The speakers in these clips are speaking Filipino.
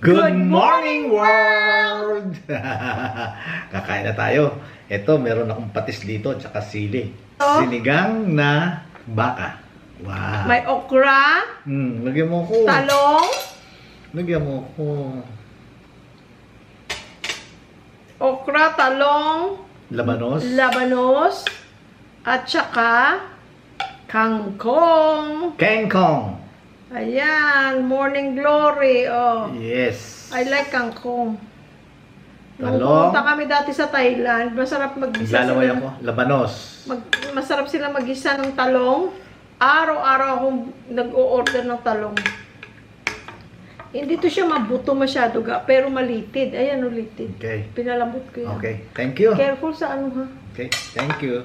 Good morning, world! Kakain na tayo. Ito, meron akong patis dito, tsaka sili. Sinigang na baka. Wow. May okra, Lagyan mo ko. talong, Lagyan mo ko. okra, talong, Labanos. labanos, at saka kangkong. Kengkong. Ayan, morning glory. Oh, Yes. I like kangkong. Nung Talong. pumunta kami dati sa Thailand, masarap mag-isa Naglalaway sila. ako. Labanos. Masarap sila mag-isa ng talong. Araw-araw akong nag-o-order ng talong. Hindi to siya mabuto masyado ga, pero malitid. Ayan, litid. Okay. Pinalambot ko yan. Okay. Thank you. Careful sa ano ha. Okay. Thank you.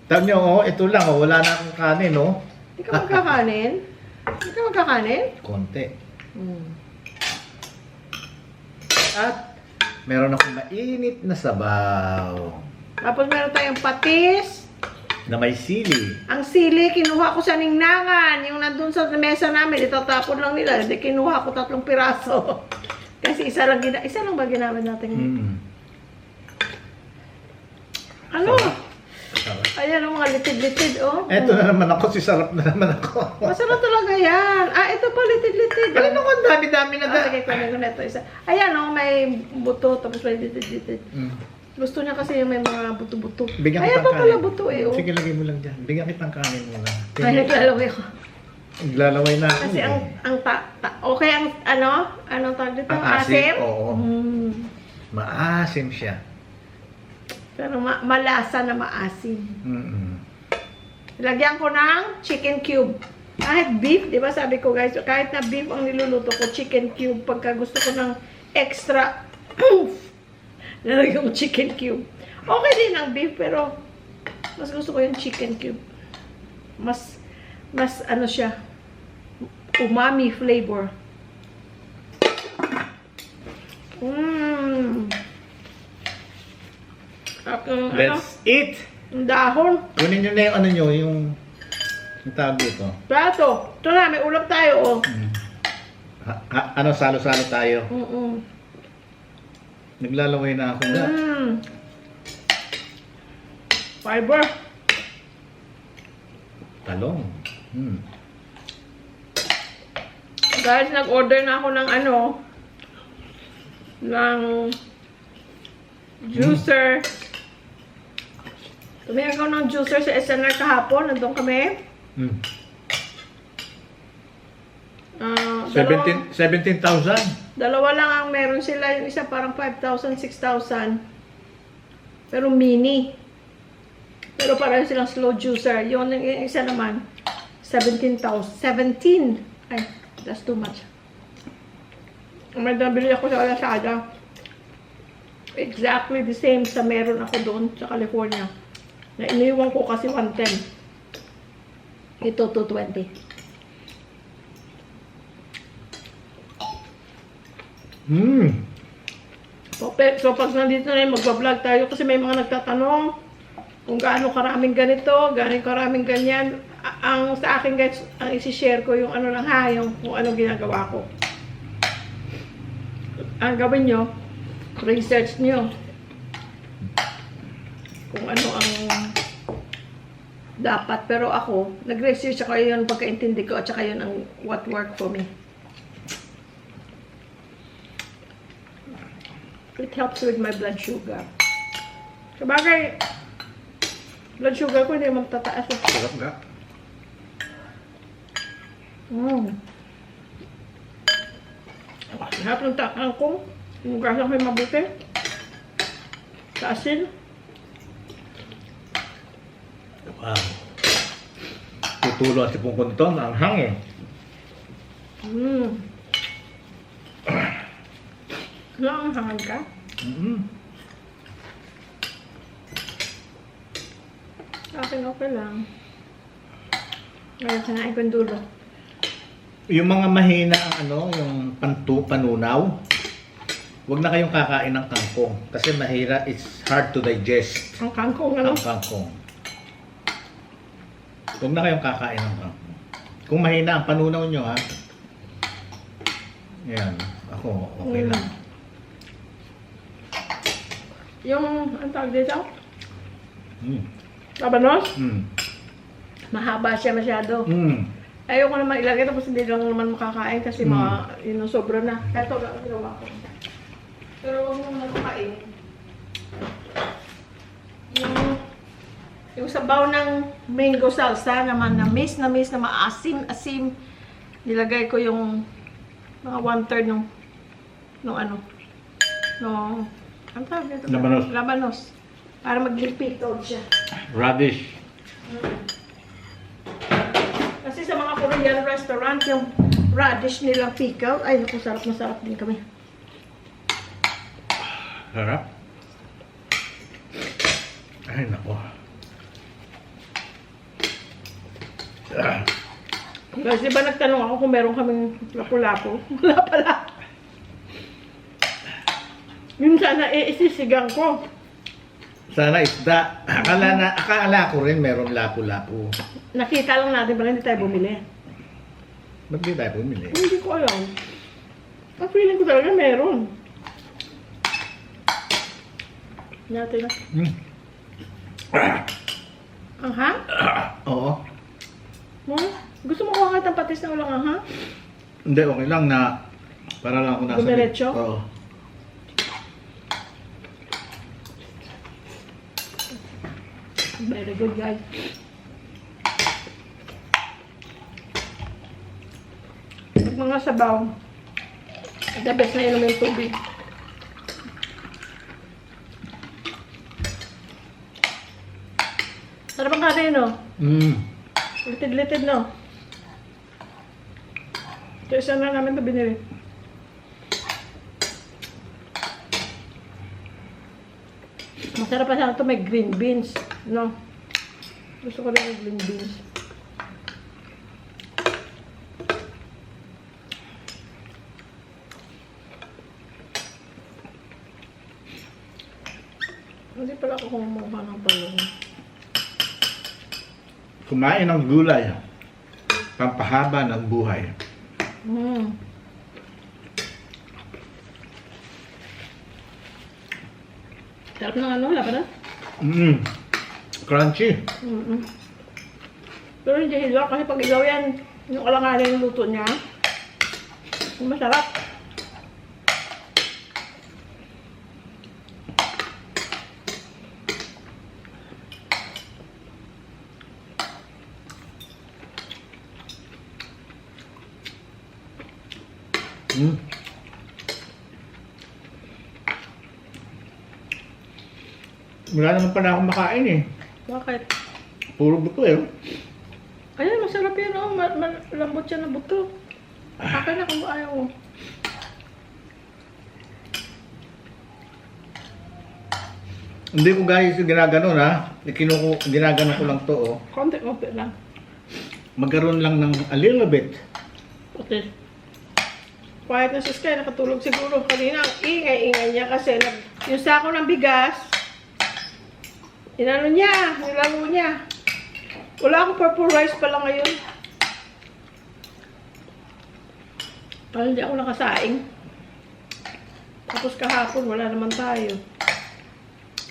Tawag nyo, ito lang, wala na akong kanin, oh. Hindi ka magkakanin? Hindi ka magkakanin? Konti. Hmm. At meron akong mainit na sabaw Tapos meron tayong patis. na may sili. Ang sili, kinuha ko sa ningnangan. Yung nandun sa mesa namin, itatapon lang nila. Hindi, kinuha ko 3 piraso. Kasi isa lang ba ginamit natin? Ano? Sarap. Ayan ang mga litid-litid, oh. Eto na naman ako, sisarap na naman ako. Masarap talaga yan. Ito pa, litid-litid. Ano ko, ang dami-dami na Sige, kunin ko na ito isa. Ayan, oh, may buto, tapos may litid-litid. Gusto niya kasi yung may mga buto-buto. Bigyan Ayan kitang pa pala kanin. buto eh, oh. Sige, lagay mo lang dyan. Bigyan kitang kanin muna. Ay, naglalaway ko. Naglalaway na ako. Kasi okay ang, anong tawag dito? Ang asim? Oo. Mm. Maasim siya. Pero malasa na maasim. Mm-mm. Lagyan ko ng chicken cube. Kahit beef, di ba sabi ko guys, kahit na beef ang niluluto ko, chicken cube. Pagka gusto ko ng extra, nalagyan ko chicken cube. Okay din ang beef, pero mas gusto ko yung chicken cube. Mas ano siya, umami flavor. Let's eat! Ang dahon. Kunin nyo na yung ano nyo, yung tawag dito. Plato. Ito na, may ulam tayo, oh. Ano, salo-salo tayo. Naglalaway na ako nga. Fiber. Talong. Guys, nag-order na ako ng ng juicer. Tumingin ako ng juicer sa SNR kahapon. Nandun kami. 17,000. Dalawa lang ang meron sila. Yung isa parang 5,000, 6,000. Pero mini. Pero parang silang slow juicer. Yung isa naman, 17,000. 17! Ay, that's too much. May nabili ako sa Lazada. Exactly the same sa meron ako doon sa California. Na iniwan ko kasi 110. Ito 220. So pag nandito na yung magbablog tayo kasi may mga nagtatanong kung gaano karaming ganito, gaano karaming ganyan. Ang sa akin guys, ang isi-share ko yung ano lang ha, yung kung anong ginagawa ko. Ang gawin nyo, research nyo kung ano ang dapat. Pero ako, nag-research ako yun pagkaintindi ko at saka yun ang what worked for me. It helps with my blood sugar. Sabagay, blood sugar ko hindi magtataas. Sarap nga. Lahat ng kangkong, yung gasa ko mabuti. Sa asin. Wow. Tutulo at sipong kunton, ang hangin. Nakakahangan ka? Sa akin okay lang. Ngayon, kanain ko yung dulo. Yung mga mahina ang yung panunaw, huwag na kayong kakain ng kangkong. Kasi mahira, it's hard to digest. Ang kangkong, Ang kangkong. Huwag na kayong kakain ng kangkong. Kung mahina ang panunaw nyo, ha, Yan. Ako, okay Mm. lang. Yung, ang tawag dito? Mm. Labanos? Mm. Mahaba siya masyado. Mm. Ayoko naman ilagay tapos hindi lang naman makakain kasi Mm. yun ang sobra na. Kaya ito lang ang ginawa ko. Pero huwag mo na kumain. Yung sabaw ng mango salsa naman na na maasim-asim. Nilagay ko yung mga 1/3 nung ano. Ang tawag nito? Labanos. Labanos. Para maglipitod siya. Radish. Kasi sa mga Korean restaurant, yung radish nilang pickle, ay naku, sarap na sarap din kami. Sarap. Ay, nako. Kasi ba nagtanong ako kung meron kaming lapu-lapu? Wala pala. Yun sana isisigang ko. Sana isda. Akala ko rin meron lapu-lapu. Nakita lang natin pala hindi tayo bumili. Ba't di tayo bumili? Hindi ko alam. Ang feeling ko talaga meron. Natin na. Mm. Anghang? Oo. Gusto mo kuha ng patis na ulang anghang? Hindi, okay lang na para lang ako nasa... Dumiretso? Oo. Very good, guys. Pag mga sabaw, the best na inom yung tubig. Sarap ang kare, no? Mm. Litid-litid, no? Ito isa na namin ito binili. Masarap pa sana ito, may green beans, no? Gusto ko rin yung green beans. Hindi pala ako kumuha ng balong. Kumain ng gulay. Pampahaba ng buhay. Sarap ng ano, wala pa na? Mm. Crunchy. Pero hindi hilaw kasi pag ilaw yan, yung alanganin yung luto niya, masarap. Mm. Wala naman pala akong makain eh. Bakit? Puro buto eh. Ayan, masarap yan, oh. Lambot siya na buto. Akin na kung ayaw mo. Hindi ko guys ginaganon ha. Ginaganon ko lang to oh. Konti-konti lang. Magkaroon lang ng a little bit. Okay. Quiet na si Sky, nakatulog siguro. Kanina, ang ingay-ingay niya kasi yung sako ng bigas, nilalo niya. Wala akong purple rice pala ngayon. Parang hindi ako nakasaing. Tapos kahapon, wala naman tayo.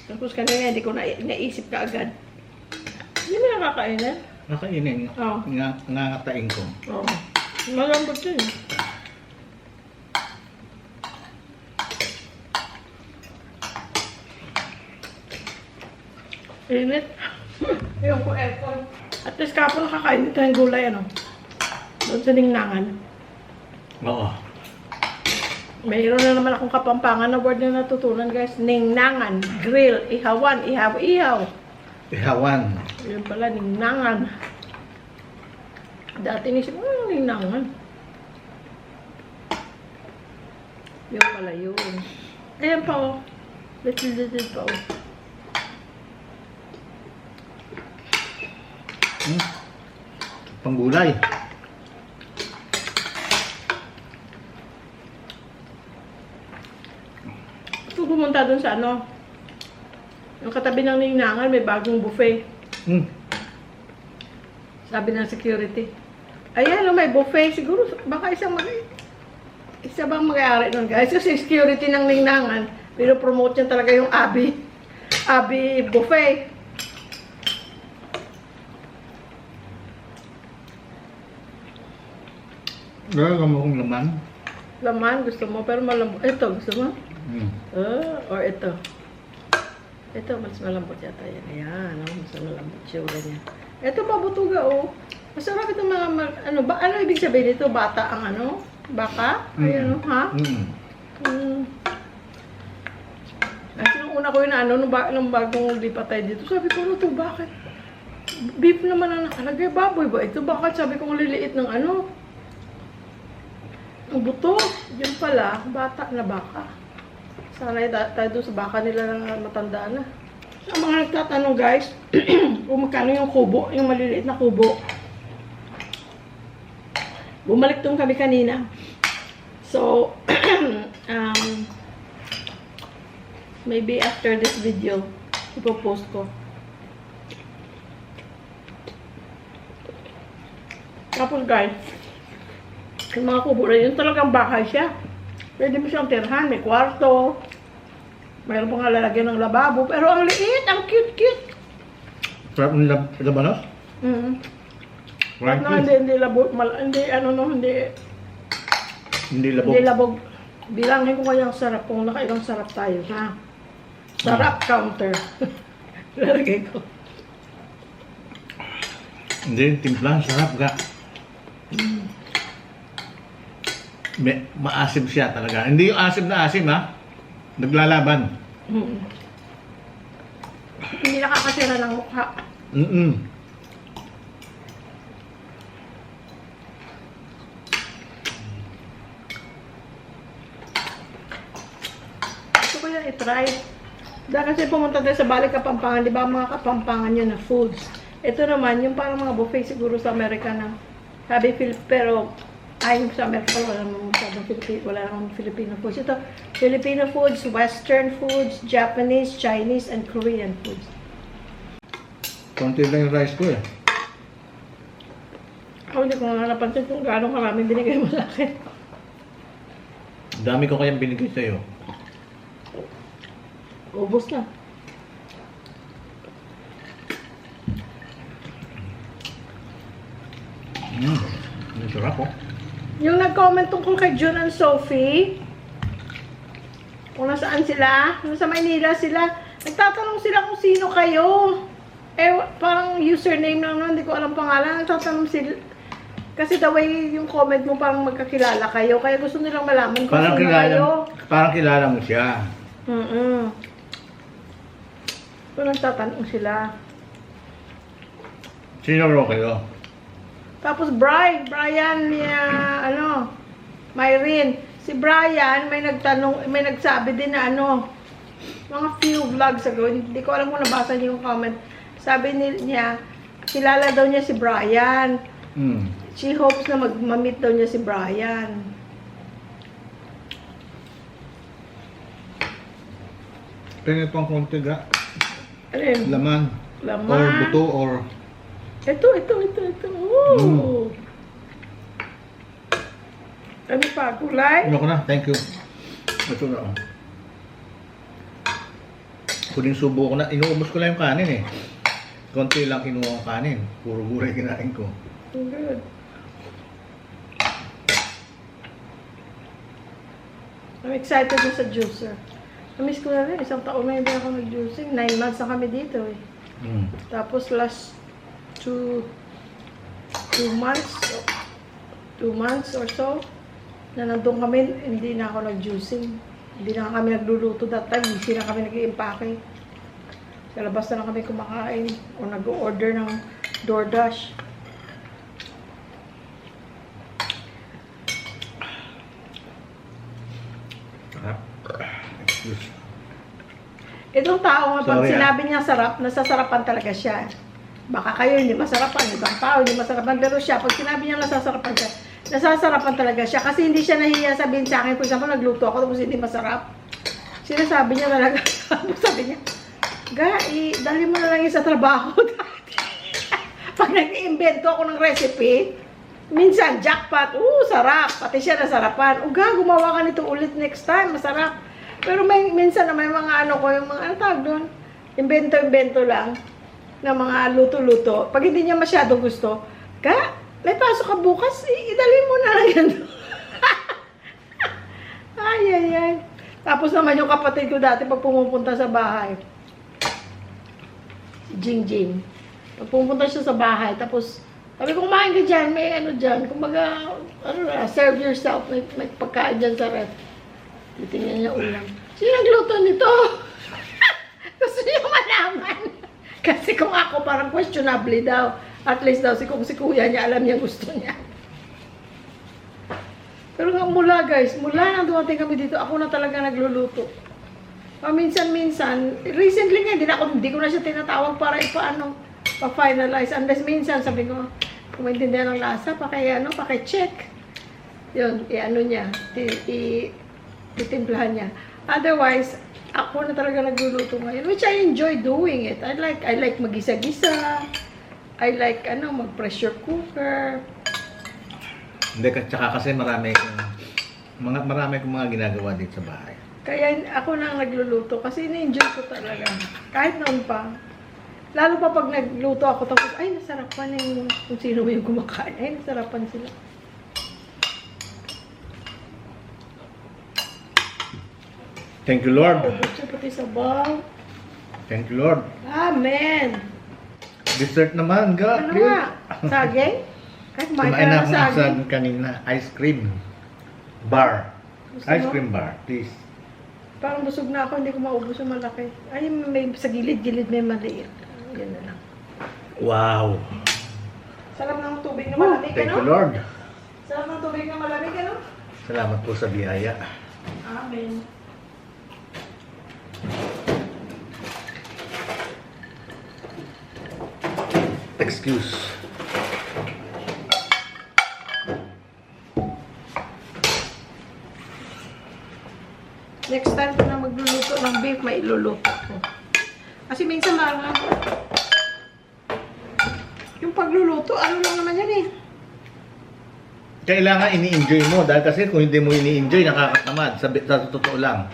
Tapos kanina, hindi ko naisip ka agad. Hindi mo nakakainin? Nakainin. Oo. Ngataing ko. Oo. Malambot yun. Init. Yung ko aircon. At least kapon nakakain dito yung gulay, ano? Doon sa Ningnangan. Oo. Mayroon na naman akong kapampangan na word na natutunan, guys. Ningnangan. Grill. Ihawan. Ihaw. Ihawan. Yun pala, Ningnangan. Dati nisip, Ningnangan. Yun pala yun. Ayan pa, oh. Little pa, oh. Panggulay. Kung pumunta dun sa ano, yung katabi ng Ningnangan, may bagong buffet. Sabi ng security. Ayan, may buffet. Siguro, baka Isa bang mag-aari nun guys? Kasi security ng Lingnangan, pero promote niya talaga yung Abi buffet. Gagawin mo kong laman. Laman, gusto mo, pero malambot. Ito, gusto mo? Or ito. Ito, mas malambot yata yan. Ayan, oh, mas malambot siya niya. Ito, babutuga, oh. Masarap itong mga, ano ba, ano ibig sabihin dito? Bata ang ano? Baka? Ayan, ha? Kasi nung una ko yun, nung bagong lipat tayo dito, sabi ko, ano to, bakit? Beef naman ang nakalagay, baboy ba? Ito, bakit? Sabi ko, liliit ng ano? Ang buto. Yun pala, bata na baka. Sana tayo doon sa baka nila na matanda na. Sa mga nagtatanong guys, kung magkano yung kubo, yung maliliit na kubo. Bumalik doon kami kanina. So, maybe after this video, ipopost ko. Tapos guys, yung mga kubo na yun, talagang bahay siya. Pwede mo siyang tirhan, may kwarto. Mayroon pang lalagyan ng lababo. Pero ang liit, ang cute-cute. Sarap ng labanos? No, hindi labog. Hindi Hindi labog. Hindi labog. Bilangin ko kaya ang sarap kung nakailang sarap tayo, ha? Sarap counter. Lalagay ko. Hindi, timpla. Sarap ka. Maasim siya talaga. Hindi yung asim na asim, ha? Naglalaban. Hindi nakakasira ng mukha. Gusto ko yan i-try. Dahil kasi pumunta tayo sa Balik Kapampangan, di ba mga Kapampangan yun na foods. Ito naman, yung parang mga buffet siguro sa Amerika na sabi pero ay sa Amerika wala namang Filipino foods. Ito, Filipino foods, Western foods, Japanese, Chinese, and Korean foods. Konti lang yung rice ko, eh. Ako hindi ko nga napansin kung gaano karami binigay mo sa akin. Dami ko kayang binigay sa'yo. Ubus na. Ang sarap, oh. Yung nag-comment tungkol kay June and Sophie, kung nasaan sila, nasa Maynila sila, nagtatanong sila kung sino kayo. Eh, parang username lang naman, hindi ko alam pangalan. Nagtatanong sila, kasi the way yung comment mo parang magkakilala kayo, kaya gusto nilang malaman kung Parang sino kayo. parang kilala mo siya. Kung nagtatanong sila. Sino ro kayo? Tapos Brian niya, Myrene. Si Brian, may nagsabi din na mga few vlogs ago, hindi ko alam kung nabasa niyo yung comment. Sabi niya, kilala daw niya si Brian. She hopes na mag-meet daw niya si Brian. Tingnan pang konti ga. Ano yun? Laman. Laman. Or buto or... Ito. Ooh. Ano pa? Gulay? Ano ko na? Thank you. Ito na, oh. Huling subo ko na. Inuubos ko lang yung kanin, eh. Konti lang kinuha ang kanin. Puro gulay kinain ko. Good. I'm excited na sa juicer. Namiss ko na rin. Isang taon na hindi ako nag-juicing. 9 months na kami dito, eh. Tapos last 2 months or so na nandun kami, hindi na ako nag-juicing. Hindi na kami nagluluto that time. Hindi na kami nag-i-impake. Sa labas na lang kami kumakain o nag-order ng DoorDash. Itong tao nga, pag sinabi niya sarap, nasasarapan talaga siya. Baka kayo hindi masarapan, ibang tao hindi masarapan, pero siya, pag sinabi niya nasasarapan siya, nasasarapan talaga siya. Kasi hindi siya nahiya sabihin sa akin, for example, nagluto ako, tapos hindi masarap. Sinasabi niya talaga, sabi niya, dali mo na lang yun sa trabaho. Pag nag-iimbento ako ng recipe, Minsan, jackpot. Sarap. Pati siya nasarapan. Gumawa ka nito ulit next time. Masarap. Pero minsan na may mga ano ko, yung mga ano tawag doon, invento-invento lang na mga luto-luto. Pag hindi niya masyado gusto, may pasok ka bukas, idali mo na lang yan. Ay. Tapos naman yung kapatid ko dati pag pumupunta sa bahay, si Jingjing. Pag pumupunta siya sa bahay, tapos sabi ko, kumain ka dyan, may ano dyan. Kumbaga, serve yourself, may pagkain dyan sa ref. Titingnan niya ulam. Sino nagluto nito? Gusto niya malaman. Kasi kung ako, parang questionable daw. At least daw, kung si kuya niya, alam niya gusto niya. Pero nga mula guys, mula nang dumating kami dito, ako na talaga nagluluto. Minsan-minsan, recently nga, hindi ko na siya tinatawag para pa-finalize. Unless minsan, sabi ko, kung maintindihan ng lasa, paki-check. Yun, niya, titimplahan niya. Otherwise, ako na talaga nagluluto ngayon, which I enjoy doing it. I like magisa-gisa. I like, mag-pressure cooker. Hindi, tsaka kasi marami akong mga ginagawa dito sa bahay. Kaya ako na ang nagluluto kasi na-enjoy ko talaga. Kahit noon pa. Lalo pa pag nagluto ako, tapos, ay, nasarapan yung kung sino yung kumakain. Ay, nasarapan sila. Thank you, Lord. Ubus pati sa bawang. Thank you, Lord. Amen. Dessert naman, God. Ano nga? Saging? Kahit kumain ka Kumain na na ng akong saging. saging kanina. Ice cream. Bar. Gusto Ice mo? cream bar, please. Parang busog na ako, hindi ko maubos yung malaki. Ay, may sa gilid-gilid may maliit. Yan na lang. Wow. Sarap ng tubig na malamig, Thank you, ano? Lord. Sarap ng tubig na malamig, ano? Salamat po sa biyaya. Amen. Excuse. Next time ko na magluluto ng beef, may iluluto ko. Kasi minsan parang yung pagluluto, ano lang naman yan eh. Kailangan ini-enjoy mo dahil kasi kung hindi mo ini-enjoy, nakakatamad. Sa totoo lang.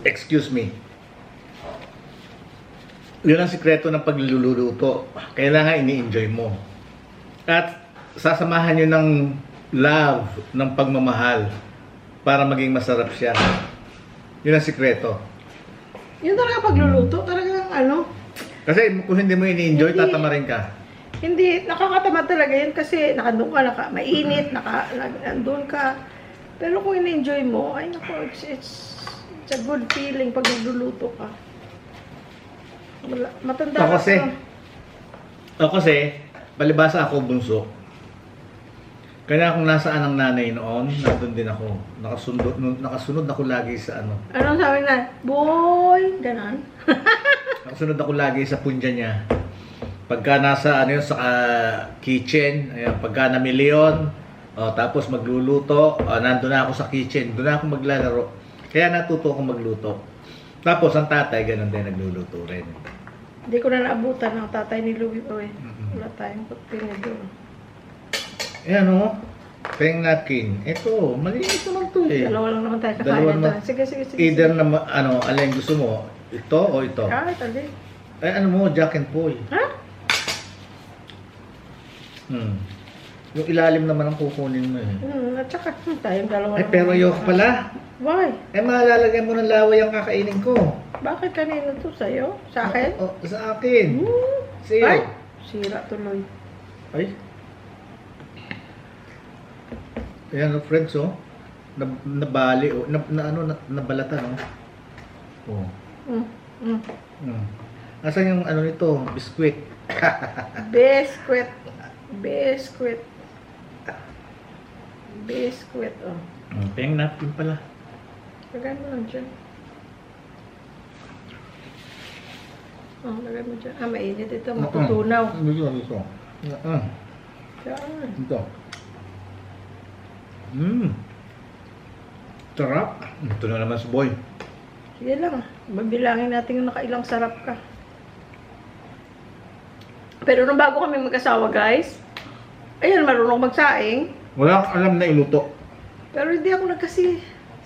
Excuse me. Yun ang sikreto ng pagluluto. Kailangan ini-enjoy mo. At sasamahan nyo ng love, ng pagmamahal para maging masarap siya. Yun ang sikreto. Yun talaga pagluluto, talagang ano. Kasi kung hindi mo ini-enjoy, Hindi. tatama rin ka. Hindi, nakakatamad talaga yun kasi nakandun ka, mainit, nandun ka. Pero kung in-enjoy mo, ay nako, it's a good feeling pag nagluluto ka. Matanda Ako na kasi, to. palibasa ako bunso. Kaya kung nasaan ang nanay noon, nandun din ako. Nakasunod ako lagi sa ano. Anong sabi na? Boy, ganon. Nakasunod ako lagi sa punja niya. Pagka nasa ano yun, sa kitchen, ayan, pagka namili yun, tapos magluluto, nandun na ako sa kitchen, doon na ako maglalaro. Kaya natuto ako magluto. Tapos ang tatay, ganun din, nagluluto rin. Hindi ko na naabutan ng tatay ni Louie. Wala tayong tinidor. Ayan o, peng napkin. Ito, malinis naman to eh. Dalawa lang naman tayo Dalawa kakain. naman. Sige. Either na, alin gusto mo, ito o ito. Ah, tali. Ay, ano mo, Jack and Poy. Ha? Yung ilalim naman ang kukunin mo eh. At saka, tayong dalawa Ay, lang pero naman. ayoko pala. Why? Eh, malalagyan mo ng laway ang kakainin ko. Bakit kanino to? Sa'yo? Sa akin? Sa akin. Sa'yo. Ay, sira tuloy. Ay. Ayan, friends, oh. Nabali, oh. Nabalatan, oh. Oh. Asan yung ano nito? Biskwit. Biscuit. Oh. Peng napkin pala. Lagay mo lang dyan. Oh, lagay mo dyan. Mainit ito. Matutunaw. Dito. Yan. Ito. Sarap. Ito na naman si Boy. Sige lang. Mabilangin natin yung nakailang sarap ka. Pero nung bago kami mag-asawa, guys, Ayun, marunong magsaing. Wala akong alam na iluto. Pero hindi ako kasi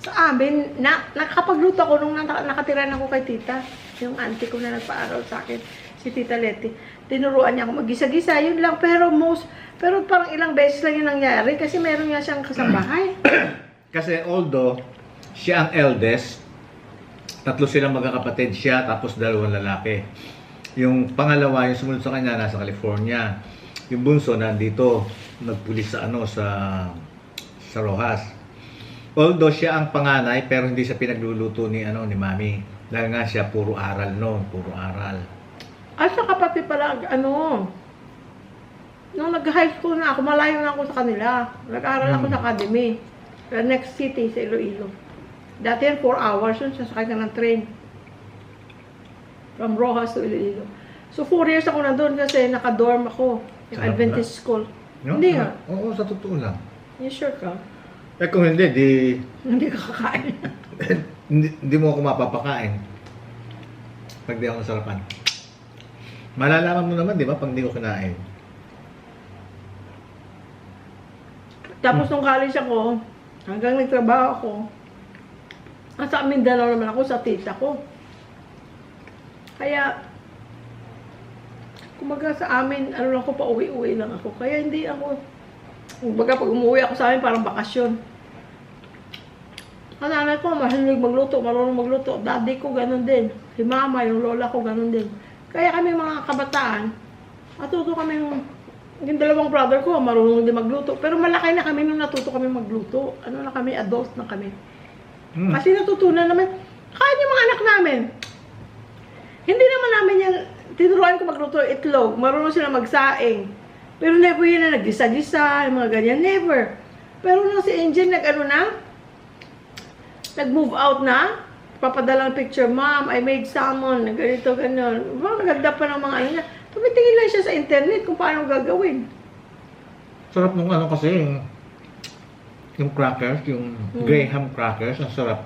sa amin, nakakapagluto ako nung nakatira na ako kay tita. Yung auntie ko na nagpaaral sa akin, si Tita Letty. Tinuruan niya ako mag-gisa-gisa, yun lang. Pero parang ilang beses lang yun nangyari kasi meron nga siyang kasambahay. Kasi although siya ang eldest, tatlo silang magkakapatid, siya tapos dalawang lalaki. Yung pangalawa, yung sumunod sa kanya, nasa California. Yung bunso nandito, nagpulis sa sa Rojas. Although siya ang panganay, pero hindi siya pinagluluto ni ni Mami. Dahil nga siya puro aral noon, puro aral. At saka pati pala, nung nag-high school na ako, malayo na ako sa kanila. Nag-aaral ako sa academy. Sa next city, sa Iloilo. Dati yan, 4 hours yun, sasakay ka ng train. From Rojas to Iloilo. So, 4 years ako nandun kasi naka-dorm ako. Yung Sarap Adventist school. No? Hindi nga. Oo, sa totoo lang. You sure ka? Eh kung hindi, Hindi ka kakain. hindi mo ako mapapakain. Pag di ako nasarapan. Malalaman mo naman, di ba, pag di ko kinain. Tapos nung college ako, hanggang nagtrabaho ako, nasa Mindanao naman ako sa tita ko. Kaya, kumbaga sa amin, ano lang ko, pauwi-uwi lang ako. Kaya hindi ako, kumbaga pag umuwi ako sa amin, parang bakasyon. Ang nanay ko, mahilig magluto, marunong magluto. Daddy ko, ganun din. Si mama, yung lola ko, ganun din. Kaya kami mga kabataan, matuto kami yung dalawang brother ko, marunong din magluto. Pero malaki na kami nung natuto kami magluto. Ano na kami, adult na kami. Kasi natutunan naman, kahit yung mga anak namin, hindi naman namin yan, tinuruan ko magluto itlog, marunong sila magsaing. Pero never yun na naggisa-gisa, yung mga ganyan, never. Pero nung si Angel nag-move out na, papadala ng picture, Mom, I made salmon, ganito, gano'n. Maganda pa ng mga ano niya. Tumitingin lang siya sa internet kung paano gagawin. Sarap nung kasi, yung crackers, yung Graham crackers, ang sarap.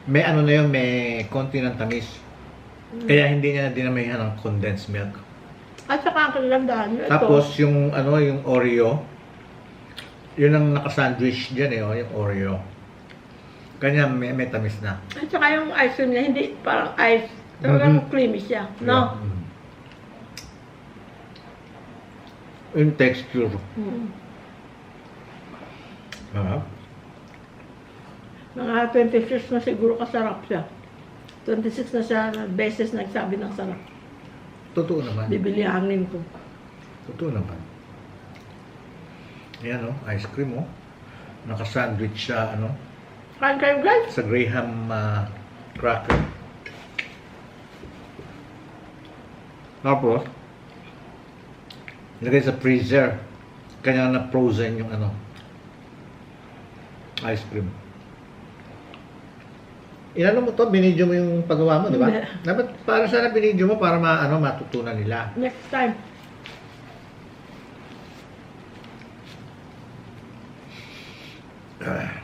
May na yun, may konti ng tamis. Kaya hindi niya dinamihan ng condensed milk. At saka ang kagandahan ito. Tapos yung yung Oreo, yun ang naka-sandwich diyan yung Oreo. Kanya may tamis na. At saka yung ice cream niya, hindi parang ice. Talagang creamy siya, no? Yeah. Yung texture. Mga 26 na siguro kasarap siya. 26 na siya beses nagsabi ng sarap. Totoo naman. Bibilihanin ko. Totoo naman. Ayan ice cream Naka-sandwich siya Kain kayo guys? sa Graham cracker. Tapos, ilagay sa freezer. Kanya na frozen yung ice cream. Inano mo to, binidyo mo yung paggawa mo, di ba? Hindi. Dapat para sana binidyo mo para matutunan nila. Next time.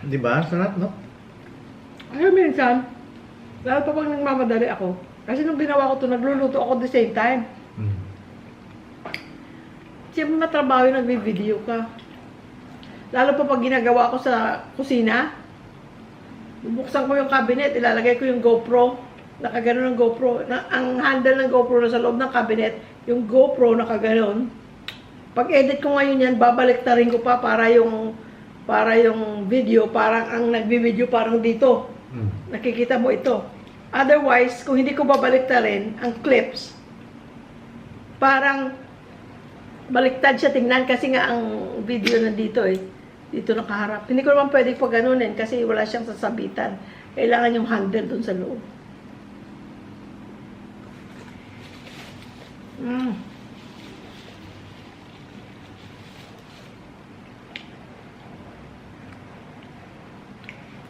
Di ba? Sarap, no? Ay, minsan, lalo pa pag nagmamadali ako. Kasi nung ginawa ko to, nagluluto ako the same time. Siyempre matrabaho yung nagbi-video ka. Lalo pa pag ginagawa ko sa kusina, bubuksan ko yung cabinet, ilalagay ko yung GoPro. Nakaganon ang GoPro. Ang handle ng GoPro na sa loob ng cabinet, yung GoPro nakaganon. Pag edit ko ngayon yan, babalik ta rin ko pa para yung video, parang ang nagbi-video parang dito. Nakikita mo ito. Otherwise, kung hindi ko babalik ta rin, ang clips, parang baliktad siya tingnan kasi nga ang video nandito dito nakaharap. Hindi ko naman pwede pa ganunin kasi wala siyang sasabitan. Kailangan yung handle dun sa loob.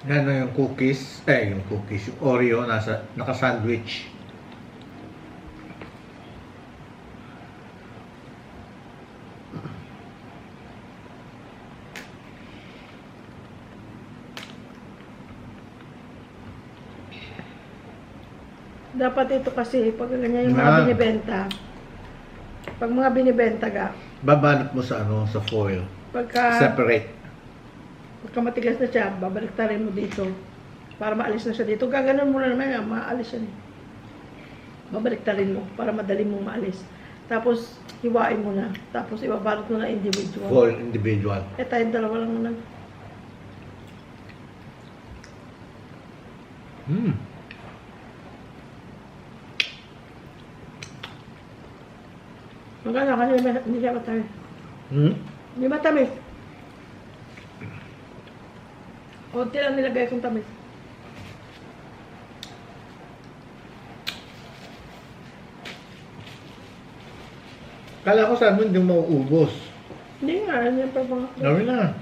Yan yung cookies, yung Oreo, naka-sandwich. Dapat ito kasi, pag ganyan yung mga binibenta, pag mga binibenta ka, Babalot mo sa ano, sa foil. Pagka Separate. matigas na siya, babaliktarin mo dito. Para maalis na siya dito. Gaganon mo na naman, maalis yan eh. Babaliktarin mo para madali mong maalis. Tapos, hiwain mo na. Tapos, ibabalot mo na individual. Foil individual. Eh, tayong dalawa lang muna. Hmm. Maganda kasi hindi siya matamis. Hmm? Hindi matamis. Kunti lang nilagay kong tamis. Kala ko saan mo hindi mo mauubos. Hindi nga, hindi pa mga... Gawin na.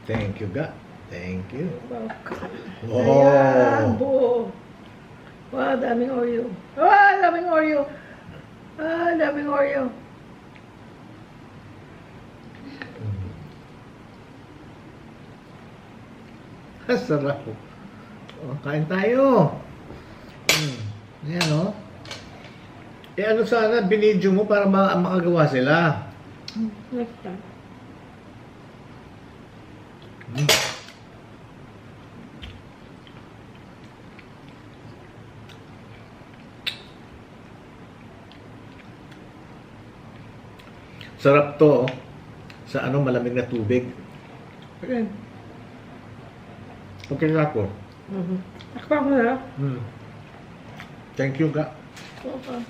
Thank you, God. Thank you. Wow. Ayan, buo. Wow, daming Oreo. Wow, daming Oreo. Ah, daming Oreo. Sarap. Oh, kain tayo. Ayan, oh. Eh, ano sana, binidyo mo para makagawa sila. Next time. Sarap to, oh. Sa ano, malamig na tubig. Ayan. Okay na ako. Akpa ko na. Thank you, God. Okay.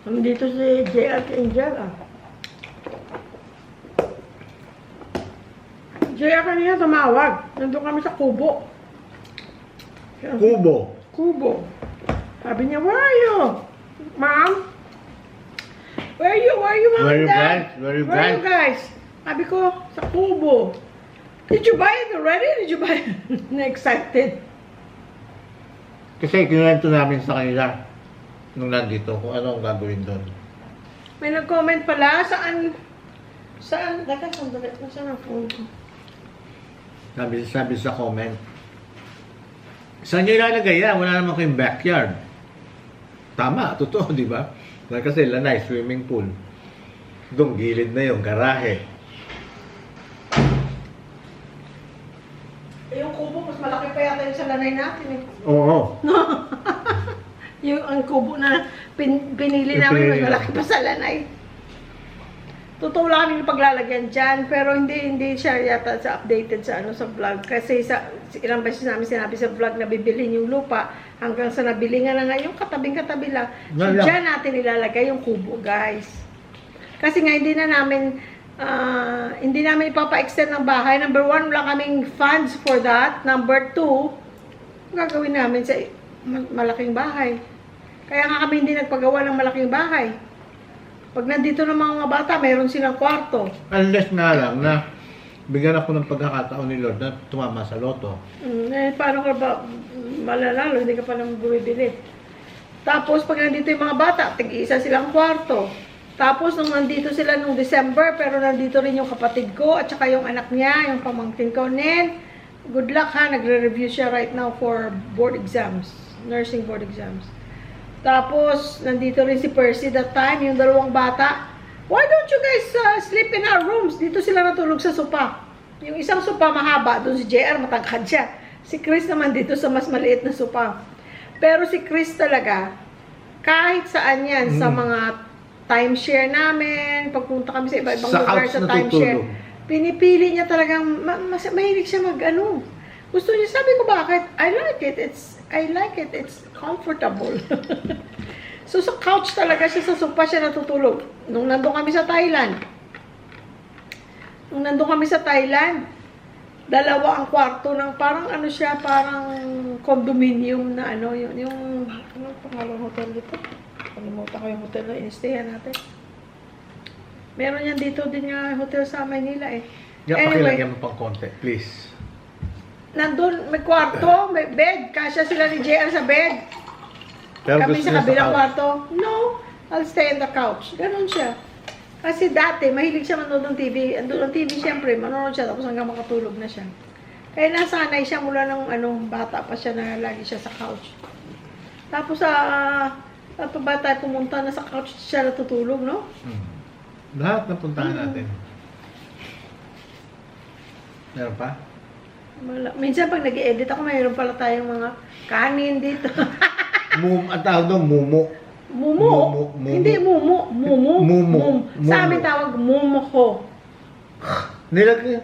Nandito si JR Angel, ah. JR kanina tumawag. Nandun kami sa Kubo. Kubo. Kubo. Sabi niya, where are you? Ma'am? Where are you, mom Where you and dad? guys? Where you Where are you guys? Sabi ko, sa Kubo. Did you buy it already? Did you buy it? Na-excited. Kasi kinuwento namin sa kanila nung nandito kung ano ang gagawin doon. May nag-comment pala, saan? Teka, sandali. Nasaan ang phone ko? Sabi sa comment. Saan nyo ilalagay yan? Wala naman kayong backyard. Tama, totoo, di ba? Kasi lanay, swimming pool. Doon, gilid na yung garahe. Yung kubo, mas malaki pa yata yung sa lanay natin eh. Oo. Yung ang kubo na pinili namin, mas malaki pa sa lanay. Totoo lang kami yung paglalagyan dyan, pero hindi siya yata sa updated sa sa vlog. Kasi ilang beses namin sinabi sa vlog na bibilhin yung lupa hanggang sa nabili nga na nga yung katabing-katabi lang. So dyan natin ilalagay yung kubo, guys. Kasi nga hindi namin ipapa-extend ng bahay. Number 1, wala kaming funds for that. Number 2, gagawin namin sa malaking bahay. Kaya nga kami hindi nagpagawa ng malaking bahay. Pag nandito ng mga bata, mayroon silang kwarto. Unless nga lang na bigyan ako ng pagkakataon ni Lord na tumama sa loto. Paano ka ba malalalo? Hindi ka pa naman bumibili. Tapos, pag nandito yung mga bata, tig-isa silang kwarto. Tapos, nung nandito sila nung December, pero nandito rin yung kapatid ko at saka yung anak niya, yung pamangkin ko. Nen, good luck ha. Nagre-review siya right now for board exams. Nursing board exams. Tapos, nandito rin si Percy that time, yung dalawang bata. Why don't you guys sleep in our rooms? Dito sila natulog sa sopa. Yung isang sopa mahaba, doon si JR matangkad siya. Si Chris naman dito sa mas maliit na sopa. Pero si Chris talaga, kahit saan yan, sa mga timeshare namin, pagpunta kami sa iba-ibang lugar sa timeshare, pinipili niya talagang, mahilig siya mag-ano. Gusto niya, sabi ko bakit? I like it, it's comfortable. So sa couch talaga siya, sa sofa siya natutulog. Nung nandun kami sa Thailand, dalawa ang kwarto ng parang ano siya, parang condominium na ano, yung ano pangalan hotel dito? Kalimutan ko yung hotel na in-stayan natin. Meron yan dito din nga hotel sa Maynila eh. Pakilagyan mo pang konti, please. Nandun, may kwarto, may bed. Kasya sila ni JR sa bed. Pero Kami gusto sa niya kabilang couch. kwarto. No, I'll stay in the couch. Ganon siya. Kasi dati, mahilig siya manood ng TV. Andun ng TV, siyempre, manonood siya, tapos hanggang makatulog na siya. Kaya nasanay siya mula nung bata pa siya na lagi siya sa couch. Tapos ba tayo pumunta na sa couch siya natutulog, no? Lahat na puntahan natin. Meron pa? Minsan pag nag-edit ako, mayroon pala tayong mga kanin dito. Ang tawag doon, mumu. Mumu. Hindi mumu. Mumu. Sa amin tawag mumuho.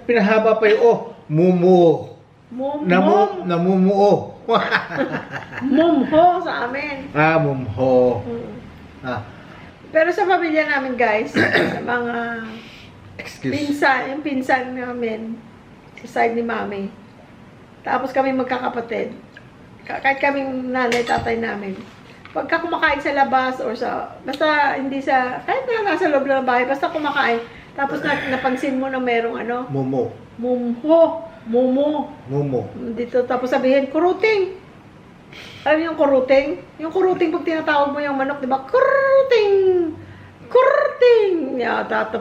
Pinahaba pa yung mumu. Namumuo. Mumho sa amin. Mumho. Pero sa pamilya namin, guys, sa mga Excuse. yung pinsan namin, sa side ni Mami. Tapos kami magkakapatid. Kahit kaming nanay, tatay namin. Pagka kumakain sa labas or basta hindi kahit na nasa loob lang ng bahay, basta kumakain, tapos napansin mo na merong Mumu. mumo. Dito, tapos sabihin, kuruting. Alam niyo yung kuruting? Yung kuruting, pag tinatawag mo yung manok, di ba? Kuruting!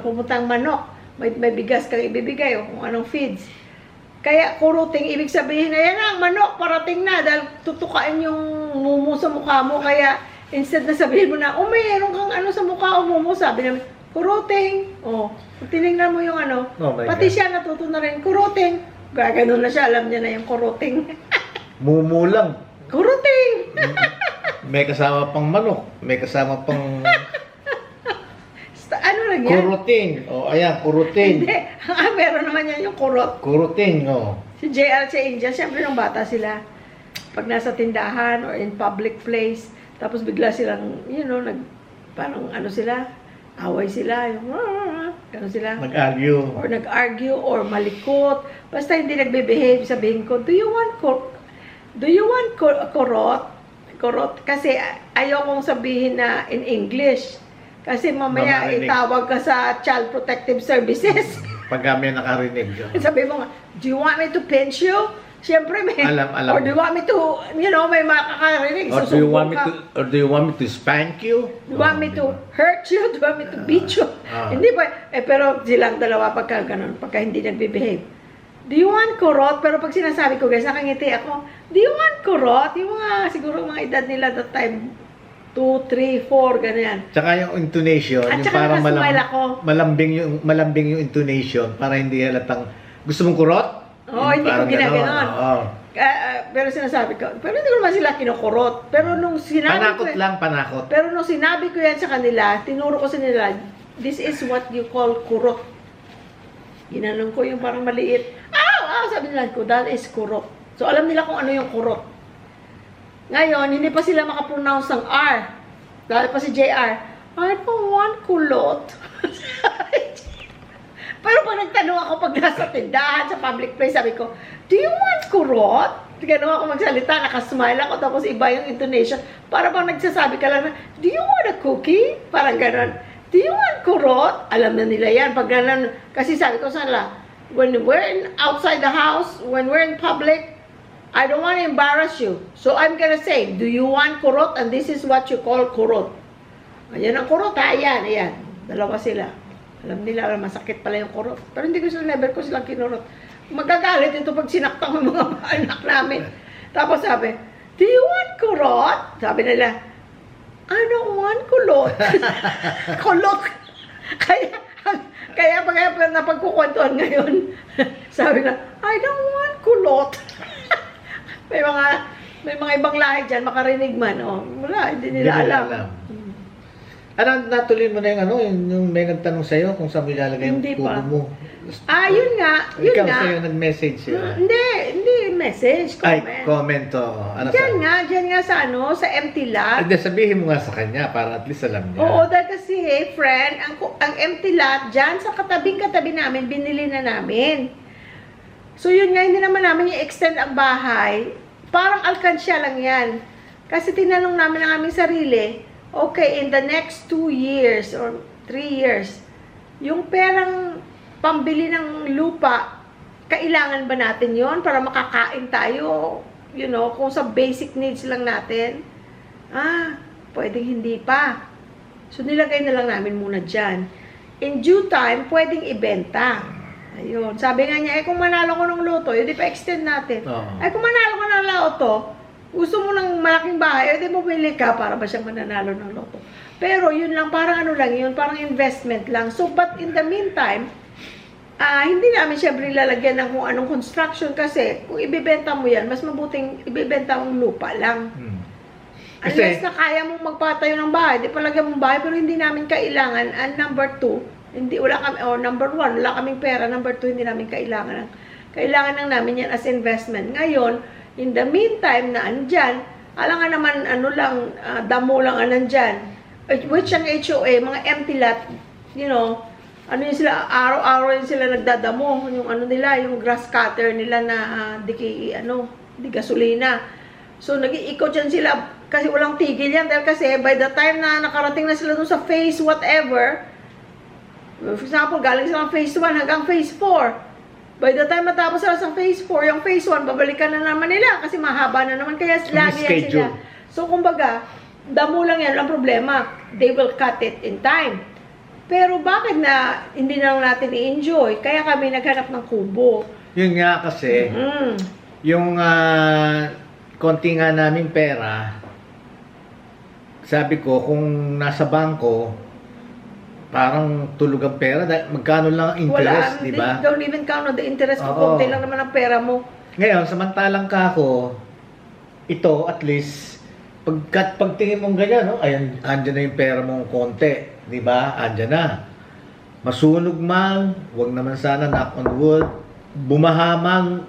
Pumunta ang manok. May bigas kang ibibigay o kung anong feeds. Kaya kuruting, ibig sabihin na yan ang manok, parating na dahil tutukain yung mumu sa mukha mo. Kaya instead na sabihin mo na, mayroon kang sa mukha o mumu, sabi namin, kuruting. Kung tinignan mo yung pati God. siya natuto na rin, kuruting. Gaganon na siya, alam niya na yung kuruting. Mumu lang. Kuruting! May kasama pang manok. May kasama pang Ano lang yan? kuruting. Ayan, kuruting. Hindi. Meron naman yan yung kurot. Kuruting, Si JR sa India, siyempre nung bata sila, pag nasa tindahan or in public place, tapos bigla silang, parang sila, away sila, gano'n sila. Nag-argue. Or nag-argue, or malikot. Basta hindi nagbe-behave, sabihin ko, do you want kurot? Kurot? Kasi ayokong sabihin na in English. Kasi mamaya Mamarinig. itawag ka sa Child Protective Services. Pag kami nakarinig. Sabi mo nga, do you want me to pinch you? Siyempre, may... Alam. Or do you want me to, may makakarinig. Or do you want me to spank you? Do you want me to hurt you? Do you want me to beat you? Hindi ba? Pero silang dalawa pagka ganun, pagka hindi nagbe-behave. Do you want kurot? Pero pag sinasabi ko, guys, nakangiti ako, do you want kurot? Yung siguro mga edad nila that time, 2, 3, 4, ganyan. Tsaka yung intonation, At yung tsaka parang nakasmile ako. malambing yung intonation para hindi halatang gusto mong kurot? Hindi ko ginaganon. Oo. Pero sinasabi ko, pero hindi ko naman sila kinukurot. Pero nung sinabi Panakot. Pero nung sinabi ko yan sa kanila, tinuro ko sa nila, this is what you call kurot. Ginanong ko yung parang maliit. Sabi nila ko, that is kurot. So alam nila kung ano yung kurot. Ngayon, hindi pa sila makapronounce ng R. Dahil pa si JR, I don't want kulot. Pero pag nagtanong ako pag nasa tindahan, sa public place, sabi ko, do you want kurot? Ganun ako magsalita, nakasmile ako, tapos iba yung intonation. Para bang nagsasabi ka lang na, do you want a cookie? Parang ganun. Do you want kurot? Alam na nila yan. Pag ganun, kasi sabi ko sa nila, when we're outside the house, when we're in public, I don't want to embarrass you. So I'm gonna say, do you want kurot? And this is what you call kurot. Ayan ang kurot, ayan. Dalawa sila. Alam nila, masakit pala yung kurot. Pero hindi ko never ko silang kinurot. Magagalit ito pag sinaktan ko yung mga anak namin. Tapos sabi, do you want kurot? Sabi nila, I don't want kulot. Kulot. Kaya pag napagkukwentuhan ngayon, sabi na, I don't want kulot. May mga ibang lahi dyan, makarinig man. Wala, hindi nila alam. Natuloy mo na yung may nagtanong sa'yo kung saan mo ilalagay yung Hindi kubo pa. mo. Yun nga. Ikaw sa'yo nag-message siya. Hindi message, comment. Diyan nga sa empty lot. Hindi, sabihin mo nga sa kanya para at least alam niya. Oo, dahil kasi, friend, ang empty lot, dyan sa katabing-katabi namin, binili na namin. So yun nga, hindi naman namin i-extend ang bahay. Parang alkansya lang yan. Kasi tinanong namin ang aming sarili, okay, in the next 2 years or 3 years, yung perang pambili ng lupa, kailangan ba natin yon para makakain tayo? Kung sa basic needs lang natin. Pwedeng hindi pa. So nilagay na lang namin muna dyan. in due time, pwedeng ibenta. Ayun. Sabi nga niya, kung manalo ko ng loto, yun, di pa extend natin. Oo. Kung manalo ko ng loto, gusto mo ng malaking bahay, di bumili ka para ba siyang mananalo ng loto. Pero yun lang, parang ano lang yun, parang investment lang. So, but in the meantime, hindi namin syempre lalagyan ng kung anong construction kasi kung ibibenta mo yan, mas mabuting ibibenta mong lupa lang. Kasi, Unless na kaya mong magpatayo ng bahay, di palagyan mong bahay, pero hindi namin kailangan. And number 2, number 1, wala kaming pera. Number 2, hindi namin kailangan. Kailangan lang namin yan as investment. Ngayon, in the meantime na andyan, alam nga naman, damo lang andyan. Which ang HOA, mga empty lot, you know, ano yun sila, araw-araw yun sila nagdadamo. Yung ano nila, yung grass cutter nila na di gasolina. So, nag-iikot yan sila kasi walang tigil yan. Dahil kasi by the time na nakarating na sila dun sa phase whatever, for example, galing sila phase 1 hanggang phase 4. By the time matapos sila sa phase 4, yung phase 1, babalikan na naman nila kasi mahaba na naman. Kaya lagi yan sila. So, kumbaga, damo lang yan ang problema. They will cut it in time. Pero bakit na hindi na lang natin i-enjoy? Kaya kami naghanap ng kubo. yun nga kasi, yung konti nga naming pera, sabi ko, kung nasa bangko, parang tulog ang pera, magkano lang ang interest, di ba? Don't even count on the interest kung Oo. konti lang naman ang pera mo. Ngayon, samantalang ka ako, ito at least, pagtingin mong ganyan, no? Ayan, andyan na yung pera mong konti, di ba? Andyan na. Masunog man, wag naman sana, knock on wood, bumahamang,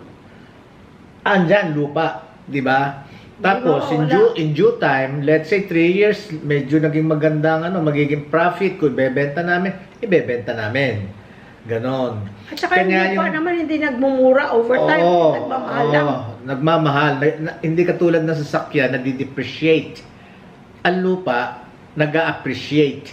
andyan, lupa, di ba? Tapos, in due time, let's say 3 years, medyo naging magandang, magiging profit, kung ibebenta namin, ibebenta namin. Ganon. At saka yung lupa naman hindi nagmumura over time, nagmamahal lang. Nagmamahal. Hindi katulad ng sasakyan, nadi-depreciate. Ang lupa, nag-a-appreciate.